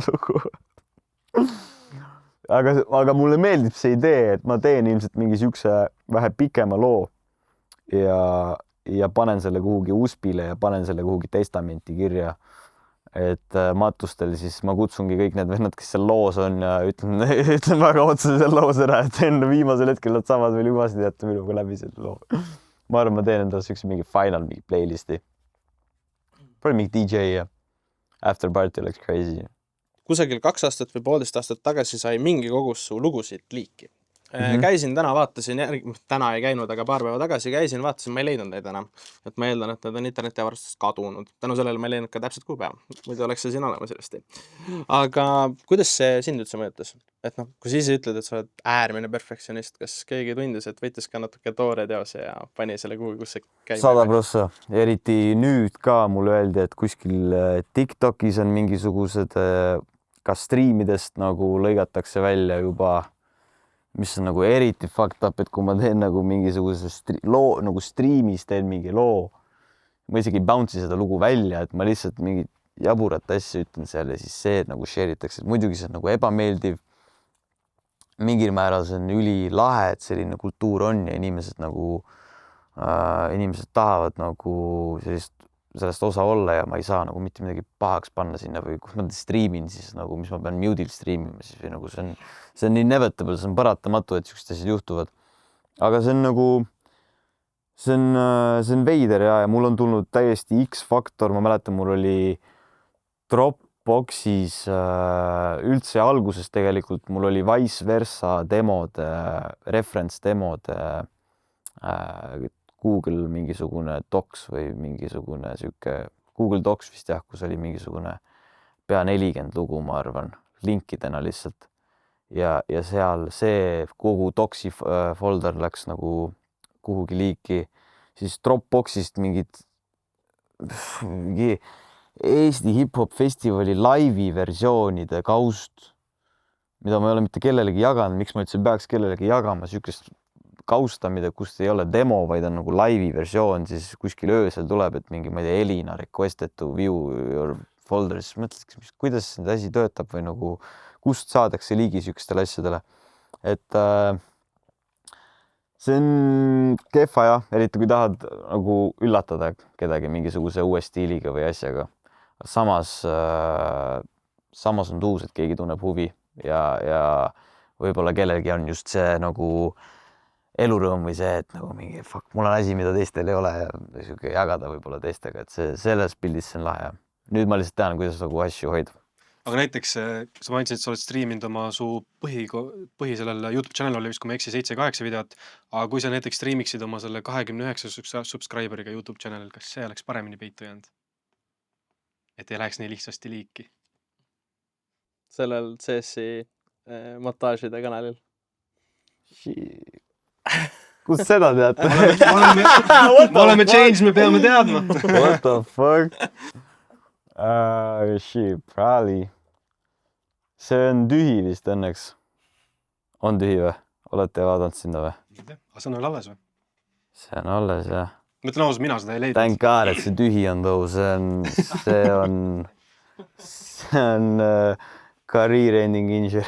lugu. Aga mulle meeldib see idee, et ma teen ilmselt mingi siukse vähe pikema loo ja panen selle kuhugi uspile ja panen selle kuhugi testamenti kirja. Et matustel siis ma kutsungi kõik need vennad, kes seal loos on ja ütlen väga otse seal loos ära, et enne viimasel hetkel nad saavad veel hüvasid jätta minuga läbi selle loo. Ma arvan, ma teen endale siukse mingi final mingi playlisti. Probably mingi DJ ja after party oleks crazy. Kusagil 2 aastat või 1,5 aastat tagasi sai mingi kogus su lugusid liiki. Käisin täna, vaatasin täna ei käinud, aga paar päeva tagasi käisin, vaatasin, ma ei leidnud neid enam. Et ma eeldan, et need on internetiavarustust kadunud. Tänu sellele ma ei leidnud ka täpselt kuupäeva. Muidu oleks see siin olemas sellest. Aga kuidas see sind üldse mõjutas? Et kui siis ütled, et sa oled äärmine perfektsionist, kas keegi tundis, et võttis ka natuke toore teose ja pani selle kuhugi, kus see käib? 100%. Eriti nüüd ka mulle öeldi, et kuskil TikTokis on mingisugused ka striimidest nagu lõigatakse välja juba, mis on nagu eriti fucked up, et kui ma teen nagu mingisuguse loo, nagu striimis teen mingi loo, ma isegi ei bounce'i seda lugu välja, et ma lihtsalt mingit jaburat asja ütlen seal ja siis see nagu share itakse. Muidugi see on nagu ebameeldiv. Mingil määral see on ülilahe, et selline kultuur on ja inimesed tahavad nagu sellest osa olla ja ma ei saa nagu mitte midagi pahaks panna sinna või kus ma striimin siis nagu, mis ma pean mute'il striimima siis või nagu see on inevitable, see on paratamatu, et siuksed asjad juhtuvad. Aga see on nagu, see on veider ja mul on tulnud täiesti X-faktor, ma mäletan, mul oli Dropboxis üldse alguses tegelikult, mul oli vice versa demod, reference demod, Google mingisugune Docs või mingisugune siuke Google Docs vist jah, kus oli mingisugune pea 40 lugu, ma arvan, linkidena lihtsalt. Ja seal see kogu Docsi folder läks nagu kuhugi liiki, siis Dropboxist mingi Eesti hip-hop festivali laivi versioonide kaust, mida ma ei ole mitte kellelegi jaganud, miks ma üldse peaks kellelegi jagama siukest kausta, kus ei ole demo, vaid on nagu laivi versioon, siis kuskil öösel tuleb, et mingi, ma ei tea, Elina requested to view your folders. Mõtlesin, kuidas see asi töötab või nagu, kust saadakse ligi siukestele asjadele. Et see on kehva jah, eriti kui tahad nagu üllatada kedagi mingisuguse uue stiiliga või asjaga. Samas on tuus, et keegi tunneb huvi ja võib-olla kellelgi on just see nagu elurõõm või see, et nagu mingi fuck, mul on asi, mida teistel ei ole ja siuke jagada võib-olla teistega, et selles pildis see on lahe. Nüüd ma lihtsalt tean, kuidas nagu asju hoida. Aga näiteks sa mainisid, et sa oled striiminud oma su põhi sellel YouTube channel oli vist, kui ma eksi 7-8 videot, aga kui sa näiteks striimiksid oma selle 29 subscriberiga YouTube channelil, kas see oleks paremini peitu jäänud? Et ei läheks nii lihtsasti liiki? Sellel CS-i montaažide kanalil. Kus seda teate? Me oleme change, me peame teadma. What the fuck? Shit, probably. See on tühi vist õnneks. On tühi või? Olete vaadanud sinna või? Aga see on veel alles või? See on alles, jah. Mõtlen ausalt, mina seda ei leidnud. Thank God, et see tühi on tõu. See on see on career ending injury.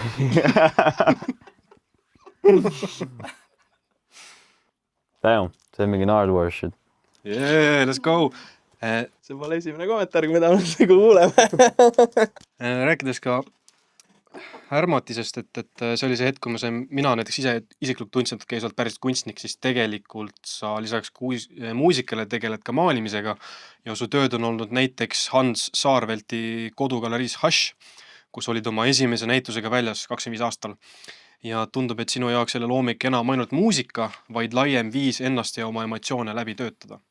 Damn, see on mingi Nard Wars shit. Yeah, let's go! See pole esimene kommentaar, mida me nagu kuuleme. Rääkides ka Härmatisest, et see oli see hetk, kui mina näiteks isiklikult tundsin, et okei, sa oled päris kunstnik, siis tegelikult sa lisaks muusikale tegeled ka maalimisega ja su tööd on olnud näiteks Hans Saarvelti kodugaleriis Hush, kus olid oma esimese näitusega väljas 25 aastal. Ja tundub, et sinu jaoks selle loomik enam ainult muusika, vaid laiem viis ennast ja oma emotsioone läbi töötada.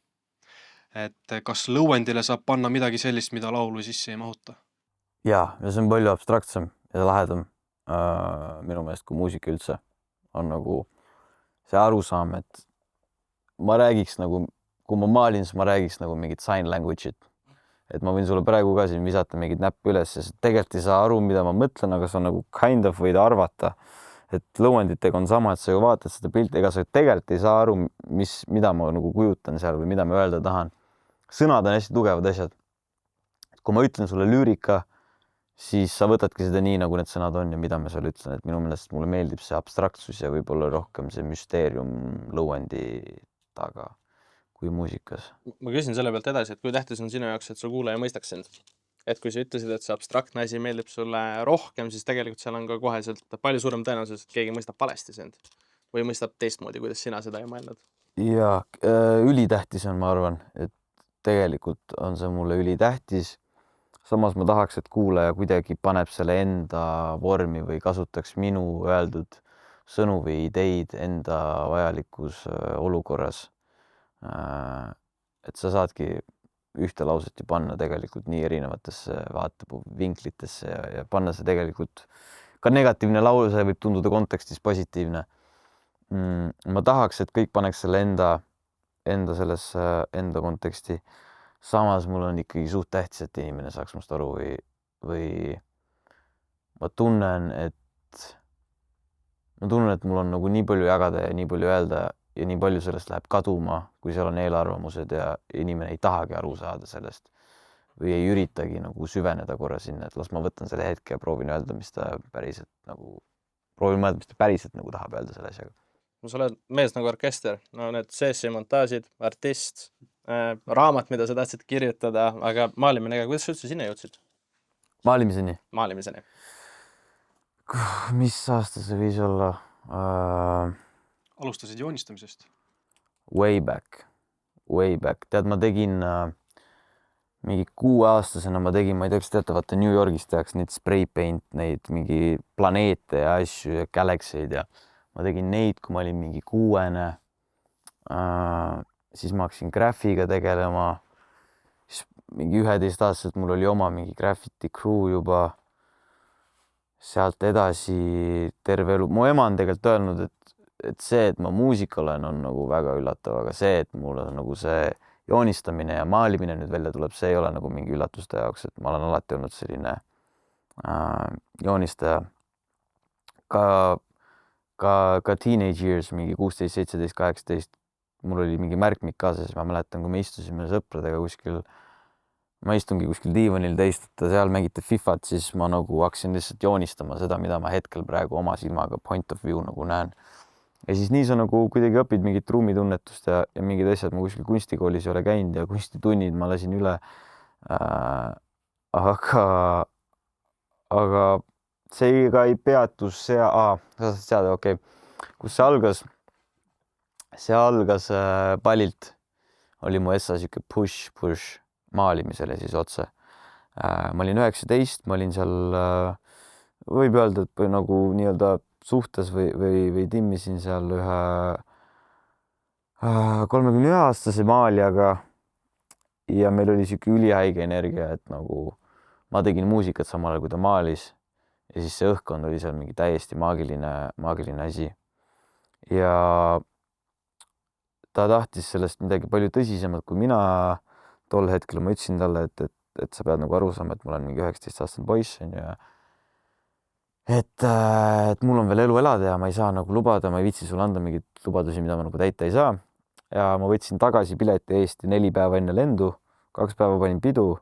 Et kas lõuendile saab panna midagi sellist, mida laulu sisse ei mahuta? Jaa, ja see on palju abstraktsem ja lahedam minu meelest kui muusika üldse. On nagu see arusaam, et ma räägiks nagu, kui ma maalin, siis ma räägiks nagu mingit sign language'it. Et ma võin sulle praegu ka siin visata mingid näppu üles, sest tegelikult ei saa aru, mida ma mõtlen, aga sa nagu kind of võid arvata. Et lõuenditega on sama, et sa ju vaatad seda pilti, ega sa tegelikult ei saa aru, mida ma nagu kujutan seal või mida ma öelda tahan. Sõnad on hästi tugevad asjad. Kui ma ütlen sulle lüürika, siis sa võtadki seda nii, nagu need sõnad on ja mida ma sulle ütlen, et minu meelest mulle meeldib see abstraktsus ja võib-olla rohkem see müsteerium lõuendi taga kui muusikas. Ma küsin selle pealt edasi, et kui tähtis on sinu jaoks, et su kuulaja mõistaks sind? Et kui sa ütlesid, et see abstraktne asi meeldib sulle rohkem, siis tegelikult seal on ka koheselt palju suurem tõenäosus, et keegi mõistab valesti sind või mõistab teistmoodi, kuidas sina seda ei mõelnud. Ja ülitähtis on, ma arvan, et tegelikult on see mulle ülitähtis. Samas ma tahaks, et kuulaja kuidagi paneb selle enda vormi või kasutaks minu öeldud sõnu või ideid enda vajalikus olukorras. Et sa saadki ühte lauset ju panna tegelikult nii erinevatesse vaatevinklitesse ja panna see tegelikult ka negatiivne lause võib tunduda kontekstis positiivne. Ma tahaks, et kõik paneks selle enda konteksti. Samas mul on ikkagi suht tähtis, et inimene saaks must aru või ma tunnen, et mul on nagu nii palju jagada ja nii palju öelda ja nii palju sellest läheb kaduma, kui seal on eelarvamused ja inimene ei tahagi aru saada sellest või ei üritagi nagu süveneda korra sinna, et las ma võtan selle hetke ja proovin öelda, mis ta päriselt tahab öelda selle asjaga. Sa oled mees nagu orkester, no need sessi montaažid, artist, raamat, mida sa tahtsid kirjutada, aga maalimine, kuidas sa üldse sinna jõudsid? Maalimiseni? Maalimiseni. Mis aasta see võis olla? Alustasid joonistamisest? Way back. Tead, ma tegin mingi 6-aastasena ma tegin, ma ei tea, kas teate, vaata New Yorgis tehakse neid spray paint, neid mingi planeete ja asju ja galaxeid ja ma tegin neid, kui ma olin mingi 6-ne. Siis ma hakkasin graffiga tegelema. Siis mingi 11-aastaselt mul oli oma mingi graffiti crew juba. Sealt edasi terve elu. Mu ema on tegelikult öelnud, et see, et ma muusik olen, on nagu väga üllatav, aga see, et mul on nagu see joonistamine ja maalimine nüüd välja tuleb, see ei ole nagu mingi üllatuste jaoks, et ma olen alati olnud selline joonistaja. Ka teenage years, mingi 16, 17, 18, mul oli mingi märkmik kaasas, ma mäletan, kui me istusime sõpradega kuskil, ma istungi kuskil diivanil teistada, seal mängite Fifat, siis ma nagu hakkasin lihtsalt joonistama seda, mida ma hetkel praegu oma silmaga point of view nagu näen. Ja siis nii sa nagu kuidagi õpid mingit ruumitunnetust ja mingid asjad, ma kuskil kunstikoolis ei ole käinud ja kunstitunnid ma lasin üle. Aga see ka ei peatus kus see algas? See algas pallilt, oli mu essa siuke push maalimisele siis otse. Ma olin 19, ma olin seal, võib öelda, et nagu nii-öelda suhtes või timmisin seal ühe 31-aastase maalijaga ja meil oli siuke ülihaige energia, et nagu ma tegin muusikat samal ajal, kui ta maalis ja siis see õhkkond oli seal mingi täiesti maagiline asi. Ja ta tahtis sellest midagi palju tõsisemat kui mina tol hetkel. Ma ütlesin talle, et sa pead nagu aru saama, et ma olen mingi 19-aastane poiss ja et mul on veel elu elada ja ma ei saa nagu lubada, ma ei viitsi sulle anda mingeid lubadusi, mida ma nagu täita ei saa. Ja ma võtsin tagasi pileti Eesti 4 päeva enne lendu, 2 päeva panin pidu,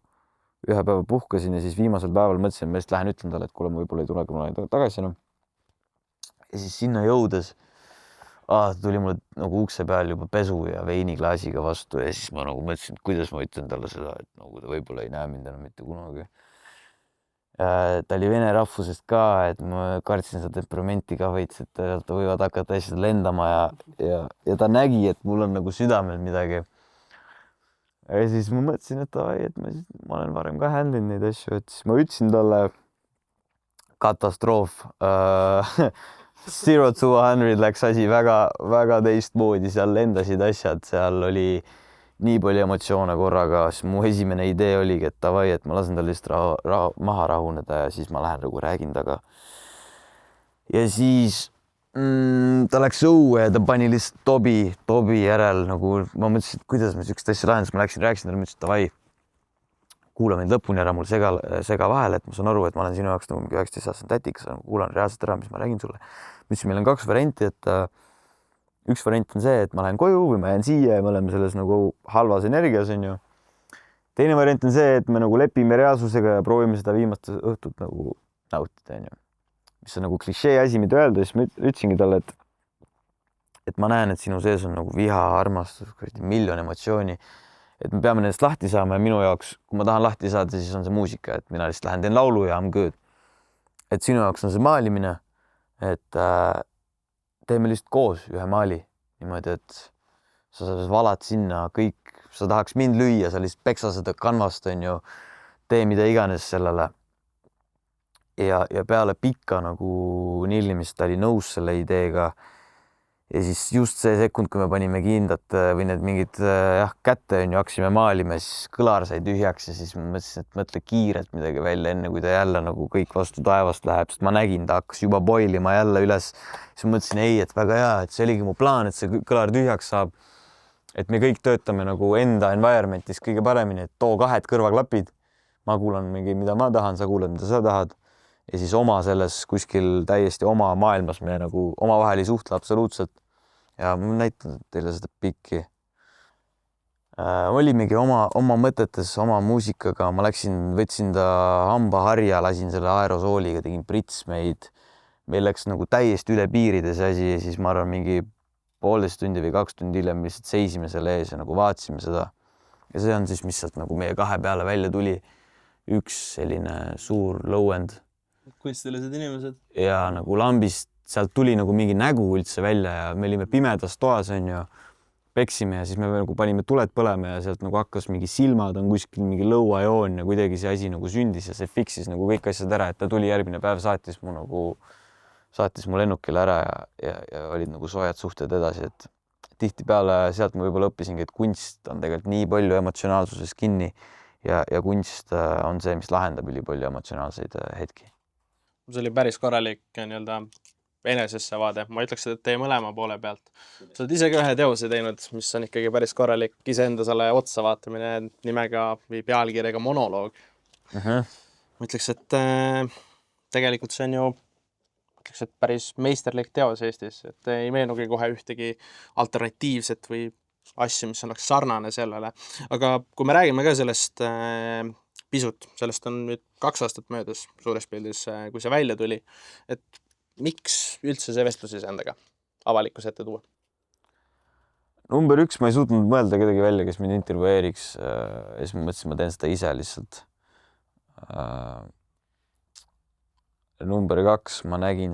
ühe päeva puhkasin ja siis viimasel päeval mõtlesin, ma lihtsalt lähen ütlen talle, et kuule, ma võib-olla ei tule kunagi tagasi enam. Ja siis sinna jõudes ta tuli mulle nagu ukse peal juba pesu ja veiniklaasiga vastu ja siis ma nagu mõtlesin, et kuidas ma ütlen talle seda, et nagu ta võib-olla ei näe mind enam mitte kunagi. Ta oli vene rahvusest ka, et ma kartsin seda temperamenti ka veits, et ta võivad hakata asjad lendama ja ta nägi, et mul on nagu südamel midagi. Ja siis ma mõtlesin, et ma olen varem ka handlinud neid asju, et siis ma ütlesin talle katastroof. 0 to 100 läks asi väga teistmoodi, seal lendasid asjad, seal oli nii palju emotsioone korraga, siis mu esimene idee oligi, et davai, et ma lasen tal lihtsalt maha rahuneda ja siis ma lähen nagu räägin taga. Ja siis ta läks õue ja ta pani lihtsalt Tobi järel nagu, ma mõtlesin, et kuidas ma siukest asja lahendas, ma rääkisin talle, mõtlesin, et davai, kuula mind lõpuni ära, mul sega vahele, et ma saan aru, et ma olen sinu jaoks nagu 19-aastane tätikas, kuulan reaalselt ära, mis ma räägin sulle. Mõtlesin, meil on 2 varianti, et üks variant on see, et ma lähen koju või ma jään siia ja me oleme selles nagu halvas energias, on ju. Teine variant on see, et me nagu lepime reaalsusega ja proovime seda viimast õhtut nagu nautida, on ju. Mis on nagu klišee asi, mida öelda, siis ma ütlesingi talle, et ma näen, et sinu sees on nagu viha, armastus, miljon emotsiooni, et me peame nendest lahti saama ja minu jaoks, kui ma tahan lahti saada, siis on see muusika, et mina lihtsalt lähen teen laulu ja I'm good. Et sinu jaoks on see maalimine, et teeme lihtsalt koos ühe maali niimoodi, et sa valad sinna kõik, sa tahaks mind lüüa, sa lihtsalt peksa seda kanvast, on ju, tee mida iganes sellele. Ja peale pikka nagu nillimist ta oli nõus selle ideega. Ja siis just see sekund, kui me panime kindad või need mingid kätte, on ju, haksime maalima, siis kõlar sai tühjaks ja siis ma mõtlesin, et mõtle kiirelt midagi välja, enne kui ta jälle nagu kõik vastu taevast läheb, sest ma nägin, ta hakkas juba boilima jälle üles. Siis ma mõtlesin, ei, et väga hea, et see oligi mu plaan, et see kõlar tühjaks saab, et me kõik töötame nagu enda environmentis kõige paremini, et too 2 kõrvaklapid, ma kuulan mingi, mida ma tahan, sa kuulad, mida sa tahad. Ja siis oma selles kuskil täiesti oma maailmas me nagu omavahel ei suhtle absoluutselt. Ja ma näitan teile seda pikki. Olimegi oma mõtetes, oma muusikaga, ma võtsin ta hambaharja, lasin selle aerosooliga, tegin pritsmeid. Meil läks nagu täiesti üle piiride see asi ja siis ma arvan mingi 1,5 tundi või 2 tundi hiljem lihtsalt seisime selle ees ja nagu vaatasime seda. Ja see on siis, mis sealt nagu meie 2 peale välja tuli. Üks selline suur low-end. Kunstilised inimesed. Ja nagu lambist, sealt tuli nagu mingi nägu üldse välja ja me olime pimedas toas, on ju, peksime ja siis me nagu panime tuled põlema ja sealt nagu hakkas mingi silmad on kuskil mingi lõuajoon ja kuidagi see asi nagu sündis ja see fiksis nagu kõik asjad ära, et ta tuli järgmine päev, saatis mu lennukile ära ja olid nagu soojad suhted edasi, et tihtipeale sealt ma võib-olla õppisingi, et kunst on tegelikult nii palju emotsionaalsuses kinni ja kunst on see, mis lahendab ülipalju emotsionaalseid hetki. See oli päris korralik nii-öelda enesesse vaade. Ma ütleks, et teie mõlema poole pealt. Sa oled isegi ühe teose teinud, mis on ikkagi päris korralik iseendasele otsa vaatamine nimega või pealkirjaga monoloog. Ma ütleks, et tegelikult see on ju päris meisterlik teos Eestis, et ei meenugi kohe ühtegi alternatiivset või asju, mis oleks sarnane sellele. Aga kui me räägime ka sellest pisut, sellest on nüüd 2 aastat möödas suures pildis, kui see välja tuli, et miks üldse see vestlus endaga avalikkuse ette tuua? Number 1, ma ei suutnud mõelda kedagi välja, kes mind intervjueeriks ja siis ma mõtlesin, ma teen seda ise lihtsalt. Number 2, ma nägin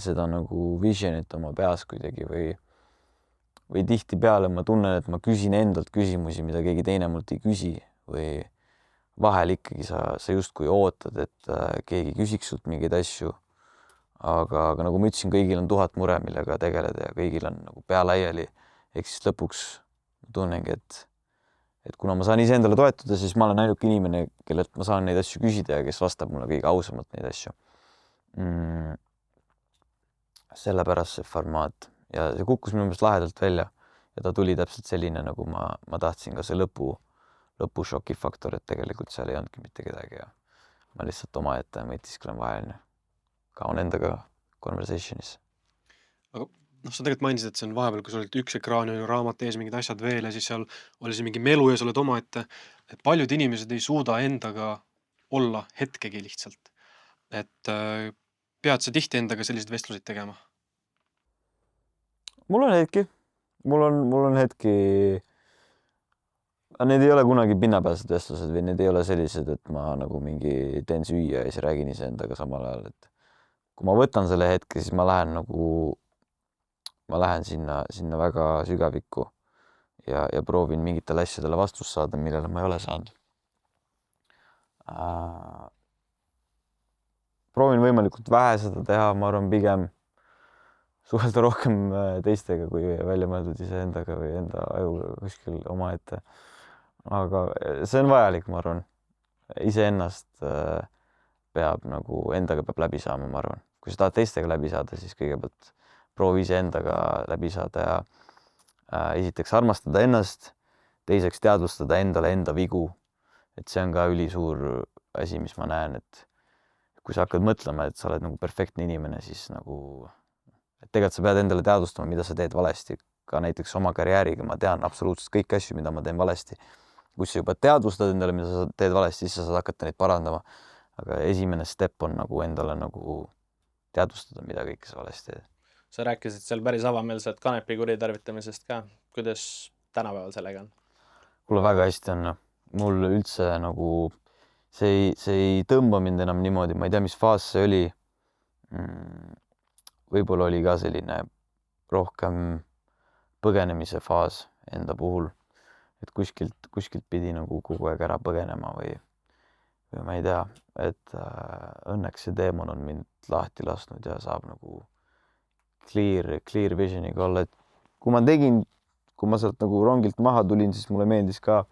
seda nagu visionit oma peas kuidagi või tihtipeale ma tunnen, et ma küsin endalt küsimusi, mida keegi teine mult ei küsi või vahel ikkagi sa justkui ootad, et keegi küsiks sult mingeid asju, aga nagu ma ütlesin, kõigil on 1000 mure, millega tegeleda ja kõigil on nagu pea laiali, ehk siis lõpuks tunnengi, et kuna ma saan iseendale toetuda, siis ma olen ainuke inimene, kellelt ma saan neid asju küsida ja kes vastab mulle kõige ausamalt neid asju. Sellepärast see formaat ja see kukkus minu meelest lahedalt välja ja ta tuli täpselt selline, nagu ma tahtsin, ka see lõpu šokifaktor, et tegelikult seal ei olnudki mitte kedagi ja ma lihtsalt omaette mõtisklen vahel, kaon endaga conversationis. Aga sa tegelikult mainisid, et see on vahepeal, kui sul olid üks ekraan ja raamat ees, mingid asjad veel ja siis seal oli see mingi melu ja sa oled omaette. Et paljud inimesed ei suuda endaga olla hetkegi lihtsalt. Et pead sa tihti endaga selliseid vestluseid tegema? mul on hetki, need ei ole kunagi pinnapealsed vestlused või need ei ole sellised, et ma nagu mingi teen süüa ja siis räägin iseendaga samal ajal, et kui ma võtan selle hetke, siis ma lähen sinna väga sügavikku ja proovin mingitele asjadele vastust saada, millele ma ei ole saanud. Proovin võimalikult vähe seda teha, ma arvan pigem suhelda rohkem teistega kui välja mõeldud iseendaga või enda ajuga kuskil omaette. Aga see on vajalik, ma arvan. Iseennast endaga peab läbi saama, ma arvan. Kui sa tahad teistega läbi saada, siis kõigepealt proovi iseendaga läbi saada ja esiteks armastada ennast, teiseks teadvustada endale enda vigu. Et see on ka ülisuur asi, mis ma näen, et kui sa hakkad mõtlema, et sa oled nagu perfektne inimene, siis nagu et tegelikult sa pead endale teadvustama, mida sa teed valesti. Ka näiteks oma karjääriga ma tean absoluutselt kõik asju, mida ma teen valesti. Kui sa juba teadvustad endale, mida sa teed valesti, siis sa saad hakata neid parandama. Aga esimene step on nagu endale nagu teadvustada, mida kõike sa valesti teed. Sa rääkisid seal päris avameelselt kanepi kuritarvitamisest ka. Kuidas tänapäeval sellega on? Kuule, väga hästi on. Mul üldse nagu see ei tõmba mind enam niimoodi. Ma ei tea, mis faas see oli. Võib-olla oli ka selline rohkem põgenemise faas enda puhul. Et kuskilt pidi nagu kogu aeg ära põgenema või ma ei tea, et õnneks see teemon on mind lahti lasknud ja saab nagu clear visioniga olla. Et kui ma sealt nagu rongilt maha tulin, siis mulle meeldis ka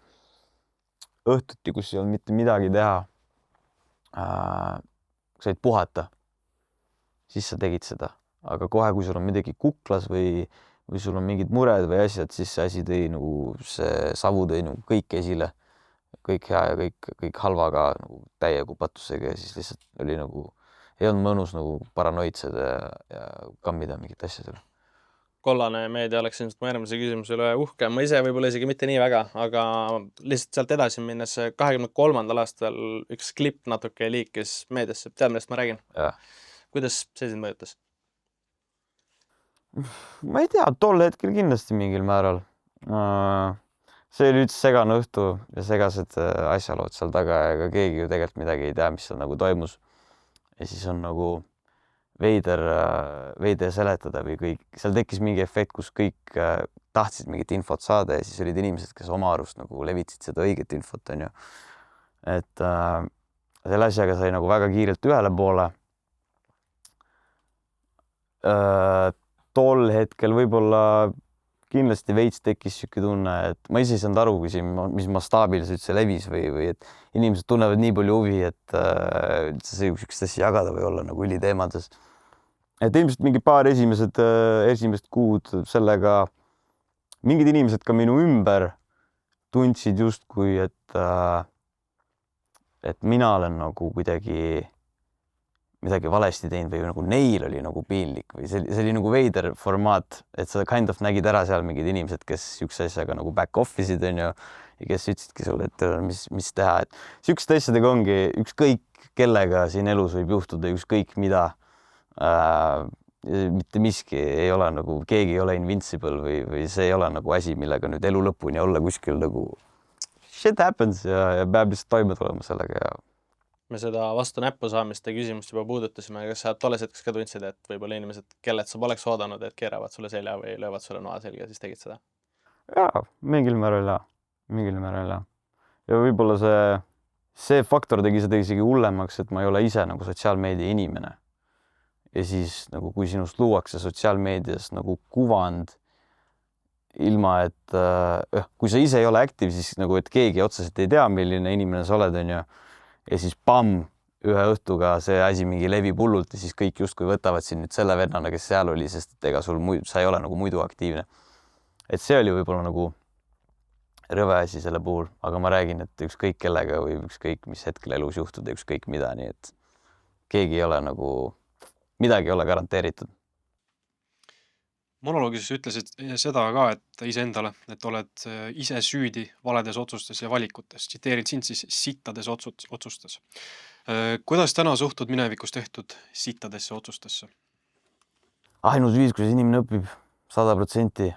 õhtuti, kus ei olnud mitte midagi teha. Said puhata, siis sa tegid seda. Aga kohe, kui sul on midagi kuklas või sul on mingid mured või asjad, siis see asi tõi nagu, see savu tõi nagu kõik esile. Kõik hea ja kõik halvaga nagu täie kupatusega ja siis lihtsalt oli nagu, ei olnud mõnus nagu paranoidsed ja kammida mingit asjadele. Kollane meedia oleks ilmselt mu järgmise küsimuse üle uhke. Ma ise võib-olla isegi mitte nii väga, aga lihtsalt sealt edasi minnes 23. aastal üks klipp natuke liikis meediasse. Tead, millest ma räägin? Ja. Kuidas see sind mõjutas? Ma ei tea, tol hetkel kindlasti mingil määral. See oli üldse segane õhtu ja segased asjalood seal taga ja ega keegi ju tegelikult midagi ei tea, mis seal nagu toimus. Ja siis on nagu veider seletada või kõik. Seal tekkis mingi efekt, kus kõik tahtsid mingit infot saada ja siis olid inimesed, kes oma arust nagu levitsid seda õiget infot, on ju. Et selle asjaga sai nagu väga kiirelt ühele poole. Tol hetkel võib-olla kindlasti veits tekkis siuke tunne, et ma ise ei saanud aru, mis mastaabil see üldse levis või et inimesed tunnevad nii palju huvi, et see sükest asja jagada või olla nagu üliteemades. Et ilmselt mingi paar esimest kuud sellega mingid inimesed ka minu ümber tundsid justkui, et mina olen nagu kuidagi midagi valesti teinud või nagu neil oli nagu piinlik või see oli nagu veider formaat, et sa kind of nägid ära seal mingid inimesed, kes siukse asjaga nagu back office'id on ju ja kes ütlesidki sulle, et mis teha, et siukeste asjadega ongi ükskõik kellega siin elus võib juhtuda ükskõik mida. Mitte miski ei ole nagu, keegi ei ole invincible või see ei ole nagu asi, millega nüüd elu lõpuni olla kuskil nagu shit happens ja peab lihtsalt toime tulema sellega ja me seda vastu näppu saamist ja küsimust juba puudutasime, kas sa tolles hetkes ka tundsid, et võib-olla inimesed, kellelt sa poleks oodanud, et keeravad sulle selja või löövad sulle noa selga, siis tegid seda? Jaa, mingil määral jaa. Ja võib-olla see faktor tegi seda isegi hullemaks, et ma ei ole ise nagu sotsiaalmeedia inimene. Ja siis nagu kui sinust luuakse sotsiaalmeedias nagu kuvand ilma, et kui sa ise ei ole aktiiv, siis nagu, et keegi otseselt ei tea, milline inimene sa oled, on ju. Ja siis ühe õhtuga see asi mingi levib hullult ja siis kõik justkui võtavad siin nüüd selle vennana, kes seal oli, sest ega sa ei ole nagu muidu aktiivne. Et see oli võib-olla nagu rõve asi selle puhul, aga ma räägin, et ükskõik kellega või ükskõik mis hetkel elus juhtuda, ükskõik mida, nii et keegi ei ole nagu, midagi ei ole garanteeritud. monoloogis ütlesid seda ka, et iseendale, et oled ise süüdi valedes otsustes ja valikutes. Tsiteerin sind siis sittades otsustes. Kuidas täna suhtud minevikus tehtud sittadesse otsustesse? ainus viis, kuidas inimene õpib 100%.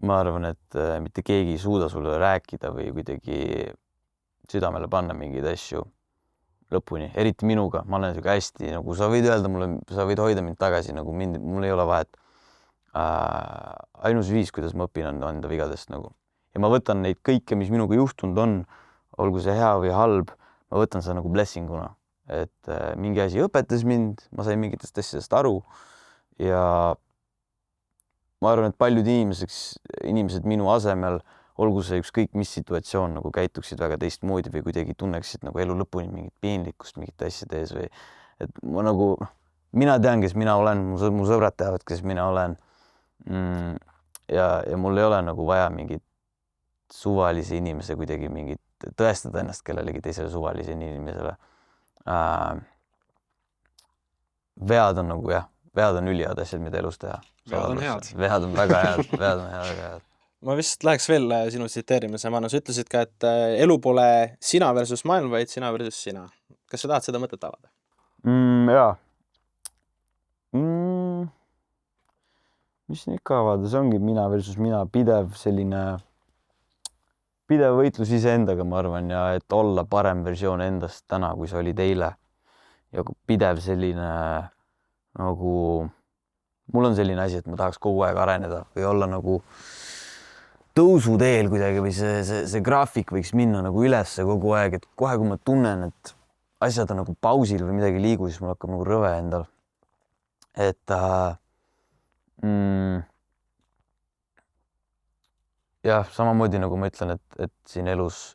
Ma arvan, et mitte keegi ei suuda sulle rääkida või kuidagi südamele panna mingeid asju lõpuni, eriti minuga. Ma olen siuke hästi, nagu sa võid öelda mulle, sa võid hoida mind tagasi, nagu mul ei ole vahet. Ainus viis, kuidas ma õpin, on enda vigadest nagu. Ja ma võtan neid kõike, mis minuga juhtunud on, olgu see hea või halb, ma võtan seda nagu blessinguna. Et mingi asi õpetas mind, ma sain mingitest asjadest aru ja ma arvan, et paljud inimesed minu asemel, olgu see ükskõik mis situatsioon, nagu käituksid väga teistmoodi või kuidagi tunneksid nagu elu lõpuni mingit piinlikkust mingite asjade ees või et ma nagu, mina tean, kes mina olen, mu sõbrad teavad, kes mina olen. Ja mul ei ole nagu vaja mingit suvalise inimese kuidagi mingit tõestada ennast kellelegi teisele suvalise inimesele. Vead on nagu vead on ülihead asjad, mida elus teha. Vead on head. Vead on väga head, väga head. Ma vist läheks veel sinu tsiteerimise maana. Sa ütlesid ka, et elu pole sina versus maailm, vaid sina versus sina. Kas sa tahad seda mõtet avada? Jaa. Mis ikka avada? See ongi mina versus mina, pidev võitlus iseendaga, ma arvan, ja et olla parem versioon endast täna, kui sa olid eile. Ja pidev selline nagu, mul on selline asi, et ma tahaks kogu aeg areneda või olla nagu tõusuteel kuidagi või see graafik võiks minna nagu ülesse kogu aeg, et kohe, kui ma tunnen, et asjad on nagu pausil või midagi liigu, siis mul hakkab nagu rõve endal. Et jah, samamoodi nagu ma ütlen, et siin elus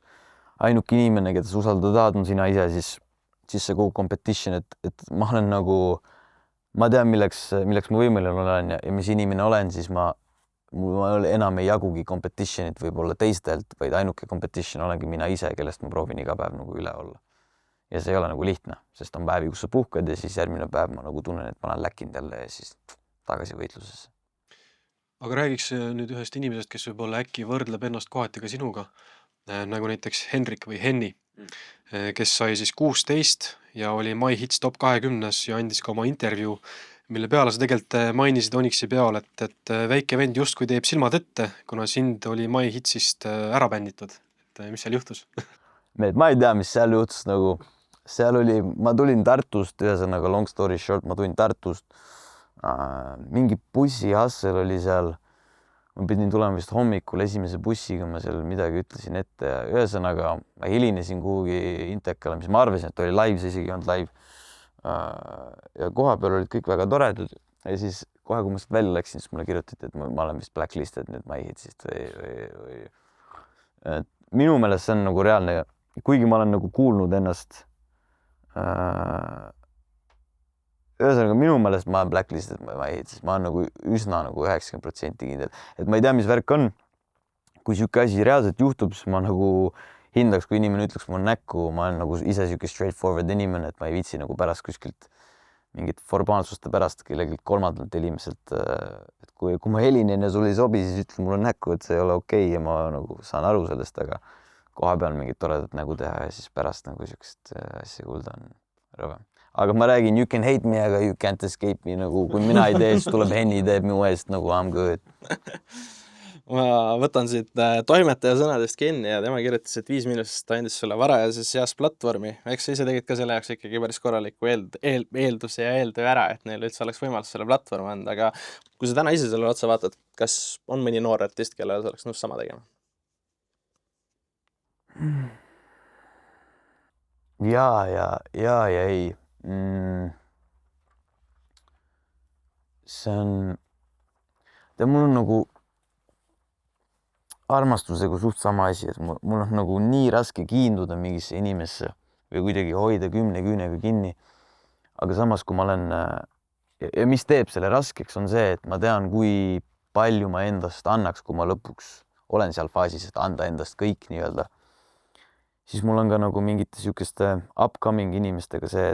ainuke inimene, keda sa usaldada tahad, on sina ise, siis see kogu competition, et ma olen nagu, ma tean, milleks ma võimeline olen ja mis inimene olen, siis ma enam ei jagugi competitionit võib-olla teistelt, vaid ainuke competition olengi mina ise, kellest ma proovin iga päev nagu üle olla. Ja see ei ole nagu lihtne, sest on päevi, kus sa puhkad ja siis järgmine päev ma nagu tunnen, et ma olen läkinud jälle ja siis tagasi võitlusesse. Aga räägiks nüüd ühest inimesest, kes võib-olla äkki võrdleb ennast kohati ka sinuga, nagu näiteks Henrik või Henni, kes sai siis 16 ja oli My Hits Top 20 ja andis ka oma intervjuu, mille peale sa tegelikult mainisid Onyxi peal, et väike vend justkui teeb silmad ette, kuna sind oli My Hitsist ära bänditud. Et mis seal juhtus? Ma ei tea, mis seal juhtus nagu. Seal oli, ma tulin Tartust, ühesõnaga long story short, ma tulin Tartust. Mingi bussihassel oli seal. Ma pidin tulema vist hommikul esimese bussiga, ma seal midagi ütlesin ette ja ühesõnaga ma helinesin kuhugi Intekale, mis ma arvasin, et oli live, see isegi ei olnud live. Ja koha peal olid kõik väga toredad ja siis kohe, kui ma sealt välja läksin, siis mulle kirjutati, et ma olen vist blacklisted nüüd My Hitsist või. Minu meelest see on nagu reaalne, kuigi ma olen nagu kuulnud ennast. Ühesõnaga, minu meelest ma olen blacklisted My Hitsist, ma olen nagu üsna nagu 90% kindel, et ma ei tea, mis värk on. Kui siuke asi reaalselt juhtub, siis ma nagu hindaks, kui inimene ütleks mul näkku, ma olen nagu ise siuke straightforward inimene, et ma ei viitsi nagu pärast kuskilt mingit formaalsuste pärast kellegi kolmandalt helimiselt, et kui ma helinen ja sul ei sobi, siis ütle mulle näkku, et see ei ole okei ja ma nagu saan aru sellest, aga koha peal mingit toredat nägu teha ja siis pärast nagu siukest asja kuulda on rõve. Aga ma räägin, you can hate me, aga you can't escape me, nagu kui mina ei tee, siis tuleb Henni teeb mu eest nagu I'm good. Ma võtan siit toimetaja sõnadest kinni ja tema kirjutas, et 5 miinusest ta andis sulle varajases heas platvormi. Eks sa ise tegid ka selle jaoks ikkagi päris korraliku eelduse ja eeltöö ära, et neil üldse oleks võimalus selle platvormi anda, aga kui sa täna ise selle otsa vaatad, kas on mõni noor artist, kellel sa oleks nõus sama tegema? Ja ei. See on, mul on nagu armastusega suht sama asi, et mul on nagu nii raske kiinduda mingisse inimesse või kuidagi hoida 10 küünega kinni. Aga samas, kui ma olen, ja mis teeb selle raskeks, on see, et ma tean, kui palju ma endast annaks, kui ma lõpuks olen seal faasis, et anda endast kõik nii-öelda. Siis mul on ka nagu mingite siukeste upcoming inimestega see,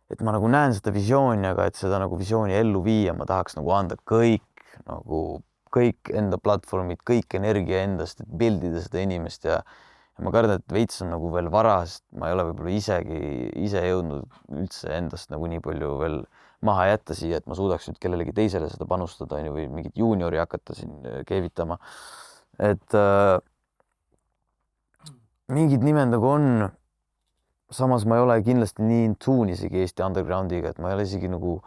et et ma nagu näen seda visiooni, aga et seda nagu visiooni ellu viia, ma tahaks nagu anda kõik enda platvormid, kõik energia endast, et pildida seda inimest ja ma kardan, et veits on nagu veel vara, sest ma ei ole võib-olla ise jõudnud üldse endast nagu nii palju veel maha jätta siia, et ma suudaks nüüd kellelegi teisele seda panustada, on ju, või mingit juuniori hakata siin keevitama. Et mingid nimed nagu on, samas ma ei ole kindlasti nii in tune isegi Eesti undergroundiga, et ma ei ole isegi nagu,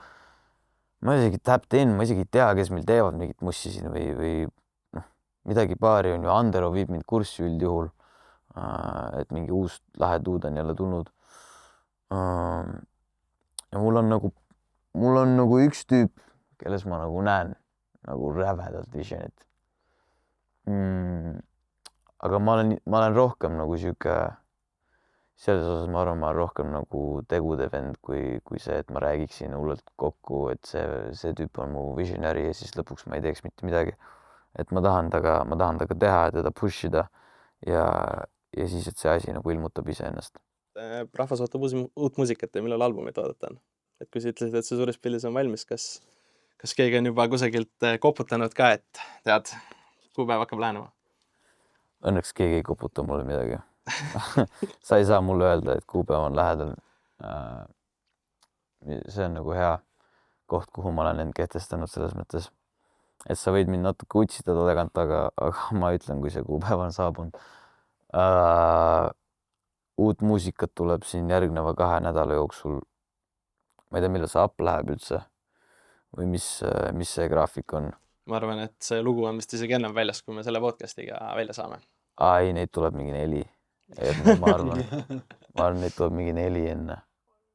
ma ei ole isegi tapped in, ma isegi ei tea, kes meil teevad mingit mussi siin või noh, midagi paari on ju, Andero viib mind kurssi üldjuhul, et mingi uus lahe duud on jälle tulnud. Ja mul on nagu üks tüüp, kelles ma nagu näen nagu rävedalt visionit. Aga ma olen rohkem nagu sihuke, selles osas ma arvan, ma olen rohkem nagu tegude vend kui see, et ma räägiksin hullult kokku, et see tüüp on mu visionary ja siis lõpuks ma ei teeks mitte midagi. Et ma tahan taga teha ja teda push ida ja siis, et see asi nagu ilmutab iseennast. Rahvas ootab uut muusikat ja millal albumit oodata on? Et kui sa ütlesid, et see suures pildis on valmis, kas keegi on juba kusagilt koputanud ka, et tead, kuupäev hakkab lähenema? Õnneks keegi ei koputa mulle midagi. Sa ei saa mulle öelda, et kuupäev on lähedal. See on nagu hea koht, kuhu ma olen end kehtestanud selles mõttes, et sa võid mind natuke utsitada tagant, aga ma ütlen, kui see kuupäev on saabunud. Uut muusikat tuleb siin järgneva 2 nädala jooksul. Ma ei tea, millal see up läheb üldse või mis see graafik on. Ma arvan, et see lugu on vist isegi ennem väljas, kui me selle podcastiga välja saame. Ei, neid tuleb mingi 4. Ma arvan, neid tuleb mingi 4 enne.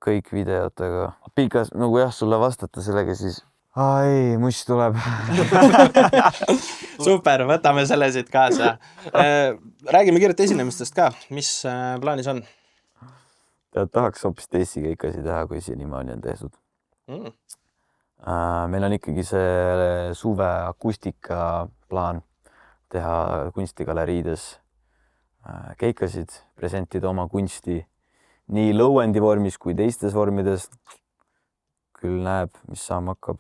Kõik videotega. Pikas, nagu jah, sulle vastata sellega siis. Ei, muss tuleb. Super, võtame selle siit kaasa. Räägime kiirelt esinemistest ka. Mis plaanis on? Tahaks hoopis teisi keikasi teha, kui senimaani on tehtud. Meil on ikkagi see suve akustika plaan teha kunstigaleriides keikasid, presentida oma kunsti nii low-endi vormis kui teistes vormides. Küll näeb, mis saama hakkab.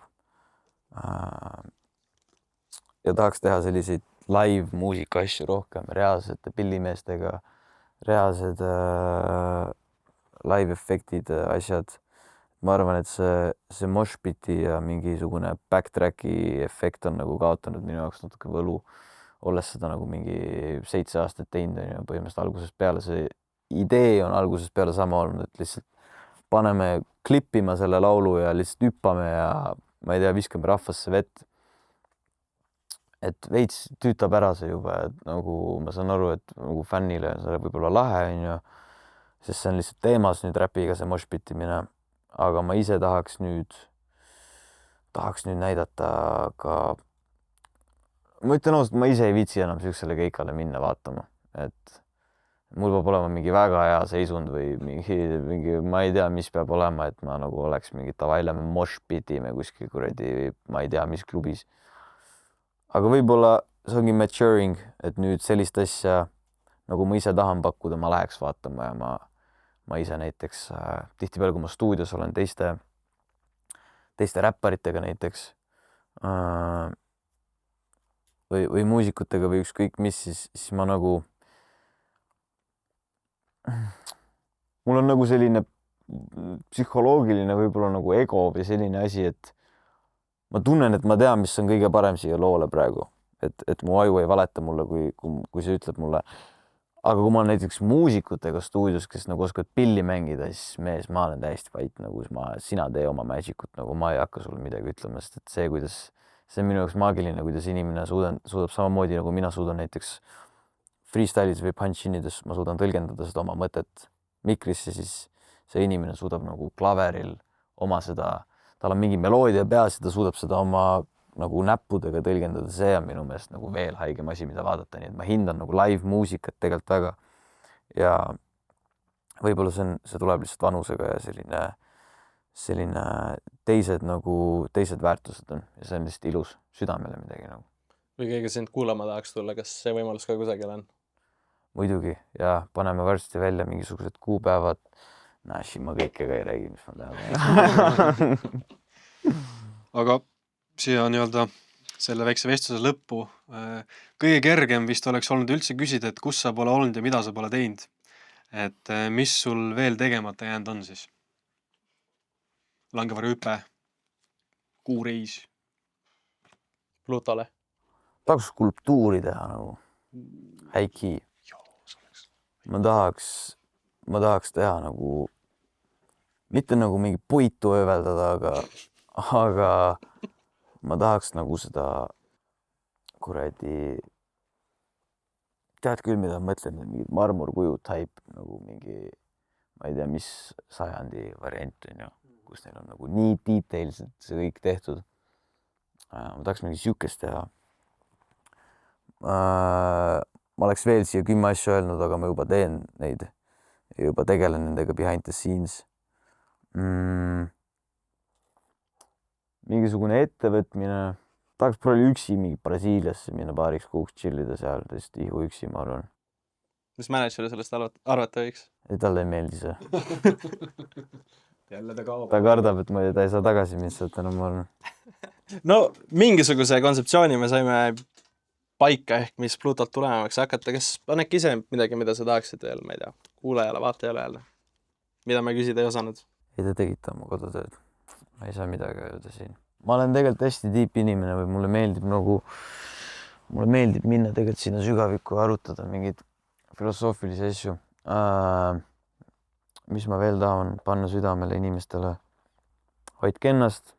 Ja tahaks teha selliseid live muusika asju rohkem, reaalsete pillimeestega, reaalsed live efektid, asjad. Ma arvan, et see moshpiti ja mingisugune backtracki efekt on nagu kaotanud minu jaoks natuke võlu, olles seda nagu mingi 7 aastat teinud, on ju, põhimõtteliselt algusest peale. See idee on algusest peale sama olnud, et lihtsalt paneme klippima selle laulu ja lihtsalt hüppame ja ma ei tea, viskame rahvasse vett. Et veits tüütab ära see juba, et nagu ma saan aru, et nagu fännile on see võib-olla lahe, on ju, sest see on lihtsalt teemas nüüd räpiga see moshpitimine. Aga ma ise tahaks nüüd näidata ka, ma ütlen ausalt, ma ise ei viitsi enam sellisele keikale minna vaatama, et mul peab olema mingi väga hea seisund või mingi, ma ei tea, mis peab olema, et ma nagu oleks mingi tavaline moshpitime kuskil kuradi, ma ei tea, mis klubis. Aga võib-olla see ongi maturing, et nüüd sellist asja, nagu ma ise tahan pakkuda, ma läheks vaatama ja ma ise näiteks tihtipeale, kui ma stuudios olen teiste räpparitega näiteks või muusikutega või ükskõik mis, siis ma nagu, mul on nagu selline psühholoogiline võib-olla nagu ego või selline asi, et ma tunnen, et ma tean, mis on kõige parem siia loole praegu, et mu aju ei valeta mulle, kui see ütleb mulle. Aga kui ma olen näiteks muusikutega stuudios, kes nagu oskavad pilli mängida, siis mees, ma olen täiesti vait, nagu sina tee oma magicut, nagu ma ei hakka sulle midagi ütlema, sest et see on minu jaoks maagiline, kuidas inimene suudab samamoodi, nagu mina suudan näiteks freestylis või punch-inides, ma suudan tõlgendada seda oma mõtet mikrisse, siis see inimene suudab nagu klaveril oma seda, tal on mingi meloodia peas ja ta suudab seda oma nagu näppudega tõlgendada, see on minu meelest nagu veel haigem asi, mida vaadata, nii et ma hindan nagu live muusikat tegelikult väga ja võib-olla see tuleb lihtsalt vanusega ja selline teised väärtused on ja see on lihtsalt ilus südamele midagi nagu. Või keegi sind kuulama tahaks tulla, kas see võimalus ka kusagil on? Muidugi ja paneme varsti välja mingisugused kuupäevad, Nashi ma kõike ka ei räägi, mis ma tean. Aga siia nii-öelda selle väikse vestluse lõppu kõige kergem vist oleks olnud üldse küsida, et kus sa pole olnud ja mida sa pole teinud. Et mis sul veel tegemata jäänud on siis? Langevarju hüpe, kuureis. Plutole. Tahaks skulptuuri teha nagu. Häiki. Ma tahaks teha nagu, mitte nagu mingi puitu ööveldada, aga ma tahaks nagu seda kuradi, tead küll, mida ma mõtlen, mingid marmorkuju type nagu mingi, ma ei tea, mis sajandi variant on ju, kus neil on nagu nii detailselt see kõik tehtud. Ma tahaks mingi sükest teha. Ma oleks veel siia 10 asju öelnud, aga ma juba teen neid ja juba tegelen nendega behind the scenes. Mingisugune ettevõtmine. Tahaks probabli üksi mingi Brasiiliasse minna paariks kuuks chillida seal, tõesti ihu üksi, ma arvan. Mis manager sellest arvata võiks? Ja talle ei meeldi see. Jälle ta kaob. Ta kardab, et ta ei saa tagasi minna, enam ma arvan. No mingisuguse kontseptsiooni me saime paika ehk mis Plutolt tulema võiks hakata. Kas on äkki ise midagi, mida sa tahaksid veel, ma ei tea, kuulajale, vaatajale öelda? Mida me küsida ei osanud? Ei, te tegite oma kodutööd. Ma ei saa midagi öelda siin. Ma olen tegelikult hästi tiip inimene või mulle meeldib minna tegelikult sinna sügavikku ja arutada mingeid filosoofilisi asju. Mis ma veel tahan panna südamele inimestele? Hoidke ennast,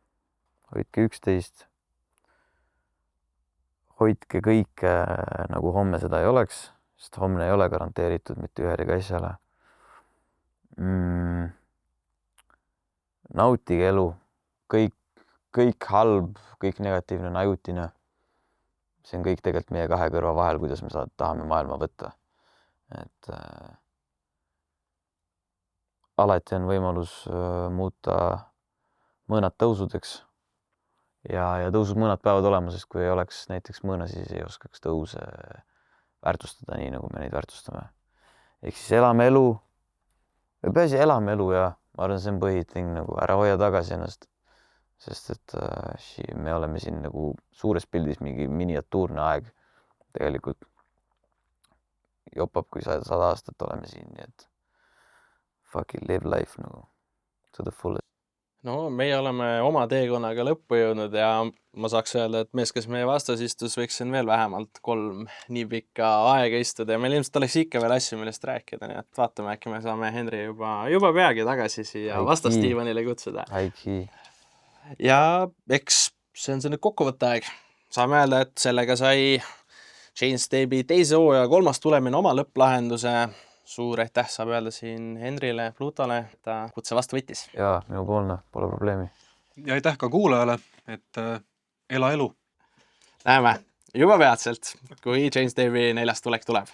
hoidke üksteist, hoidke kõike nagu homme seda ei oleks, sest homne ei ole garanteeritud mitte ühelegi asjale. Nautige elu, kõik halb, kõik negatiivne on ajutine. See on kõik tegelikult meie kahe kõrva vahel, kuidas me tahame maailma võtta. Et alati on võimalus muuta mõõnad tõusudeks ja tõusud mõõnad peavad olema, sest kui ei oleks näiteks mõõna, siis ei oskaks tõuse väärtustada nii, nagu me neid väärtustame. Ehk siis elame elu, või peaasi elame elu ja ma arvan, see on põhiting, nagu ära hoia tagasi ennast, sest et me oleme siin nagu suures pildis mingi miniatuurne aeg tegelikult jopab, kui 100 aastat oleme siin, nii et fucking live life nagu to the fullest. No meie oleme oma teekonnaga lõppu jõudnud ja ma saaks öelda, et mees, kes meie vastas istus, võiks siin veel vähemalt 3 nii pikka aega istuda ja meil ilmselt oleks ikka veel asju, millest rääkida, nii et vaatame, äkki me saame Henri juba peagi tagasi siia vastastiivanile kutsuda. Aiki. Ja eks see on see nüüd kokkuvõtte aeg. Saame öelda, et sellega sai Chainstab'i teise hooaja 3. tulemine oma lõpplahenduse. Suur aitäh saab öelda siin Henrile, Plutole, ta kutse vastu võttis. Jaa, minu poolne, pole probleemi. Ja aitäh ka kuulajale, et ela elu. Näeme juba peatselt, kui Chainstab'i 4. tulek tuleb.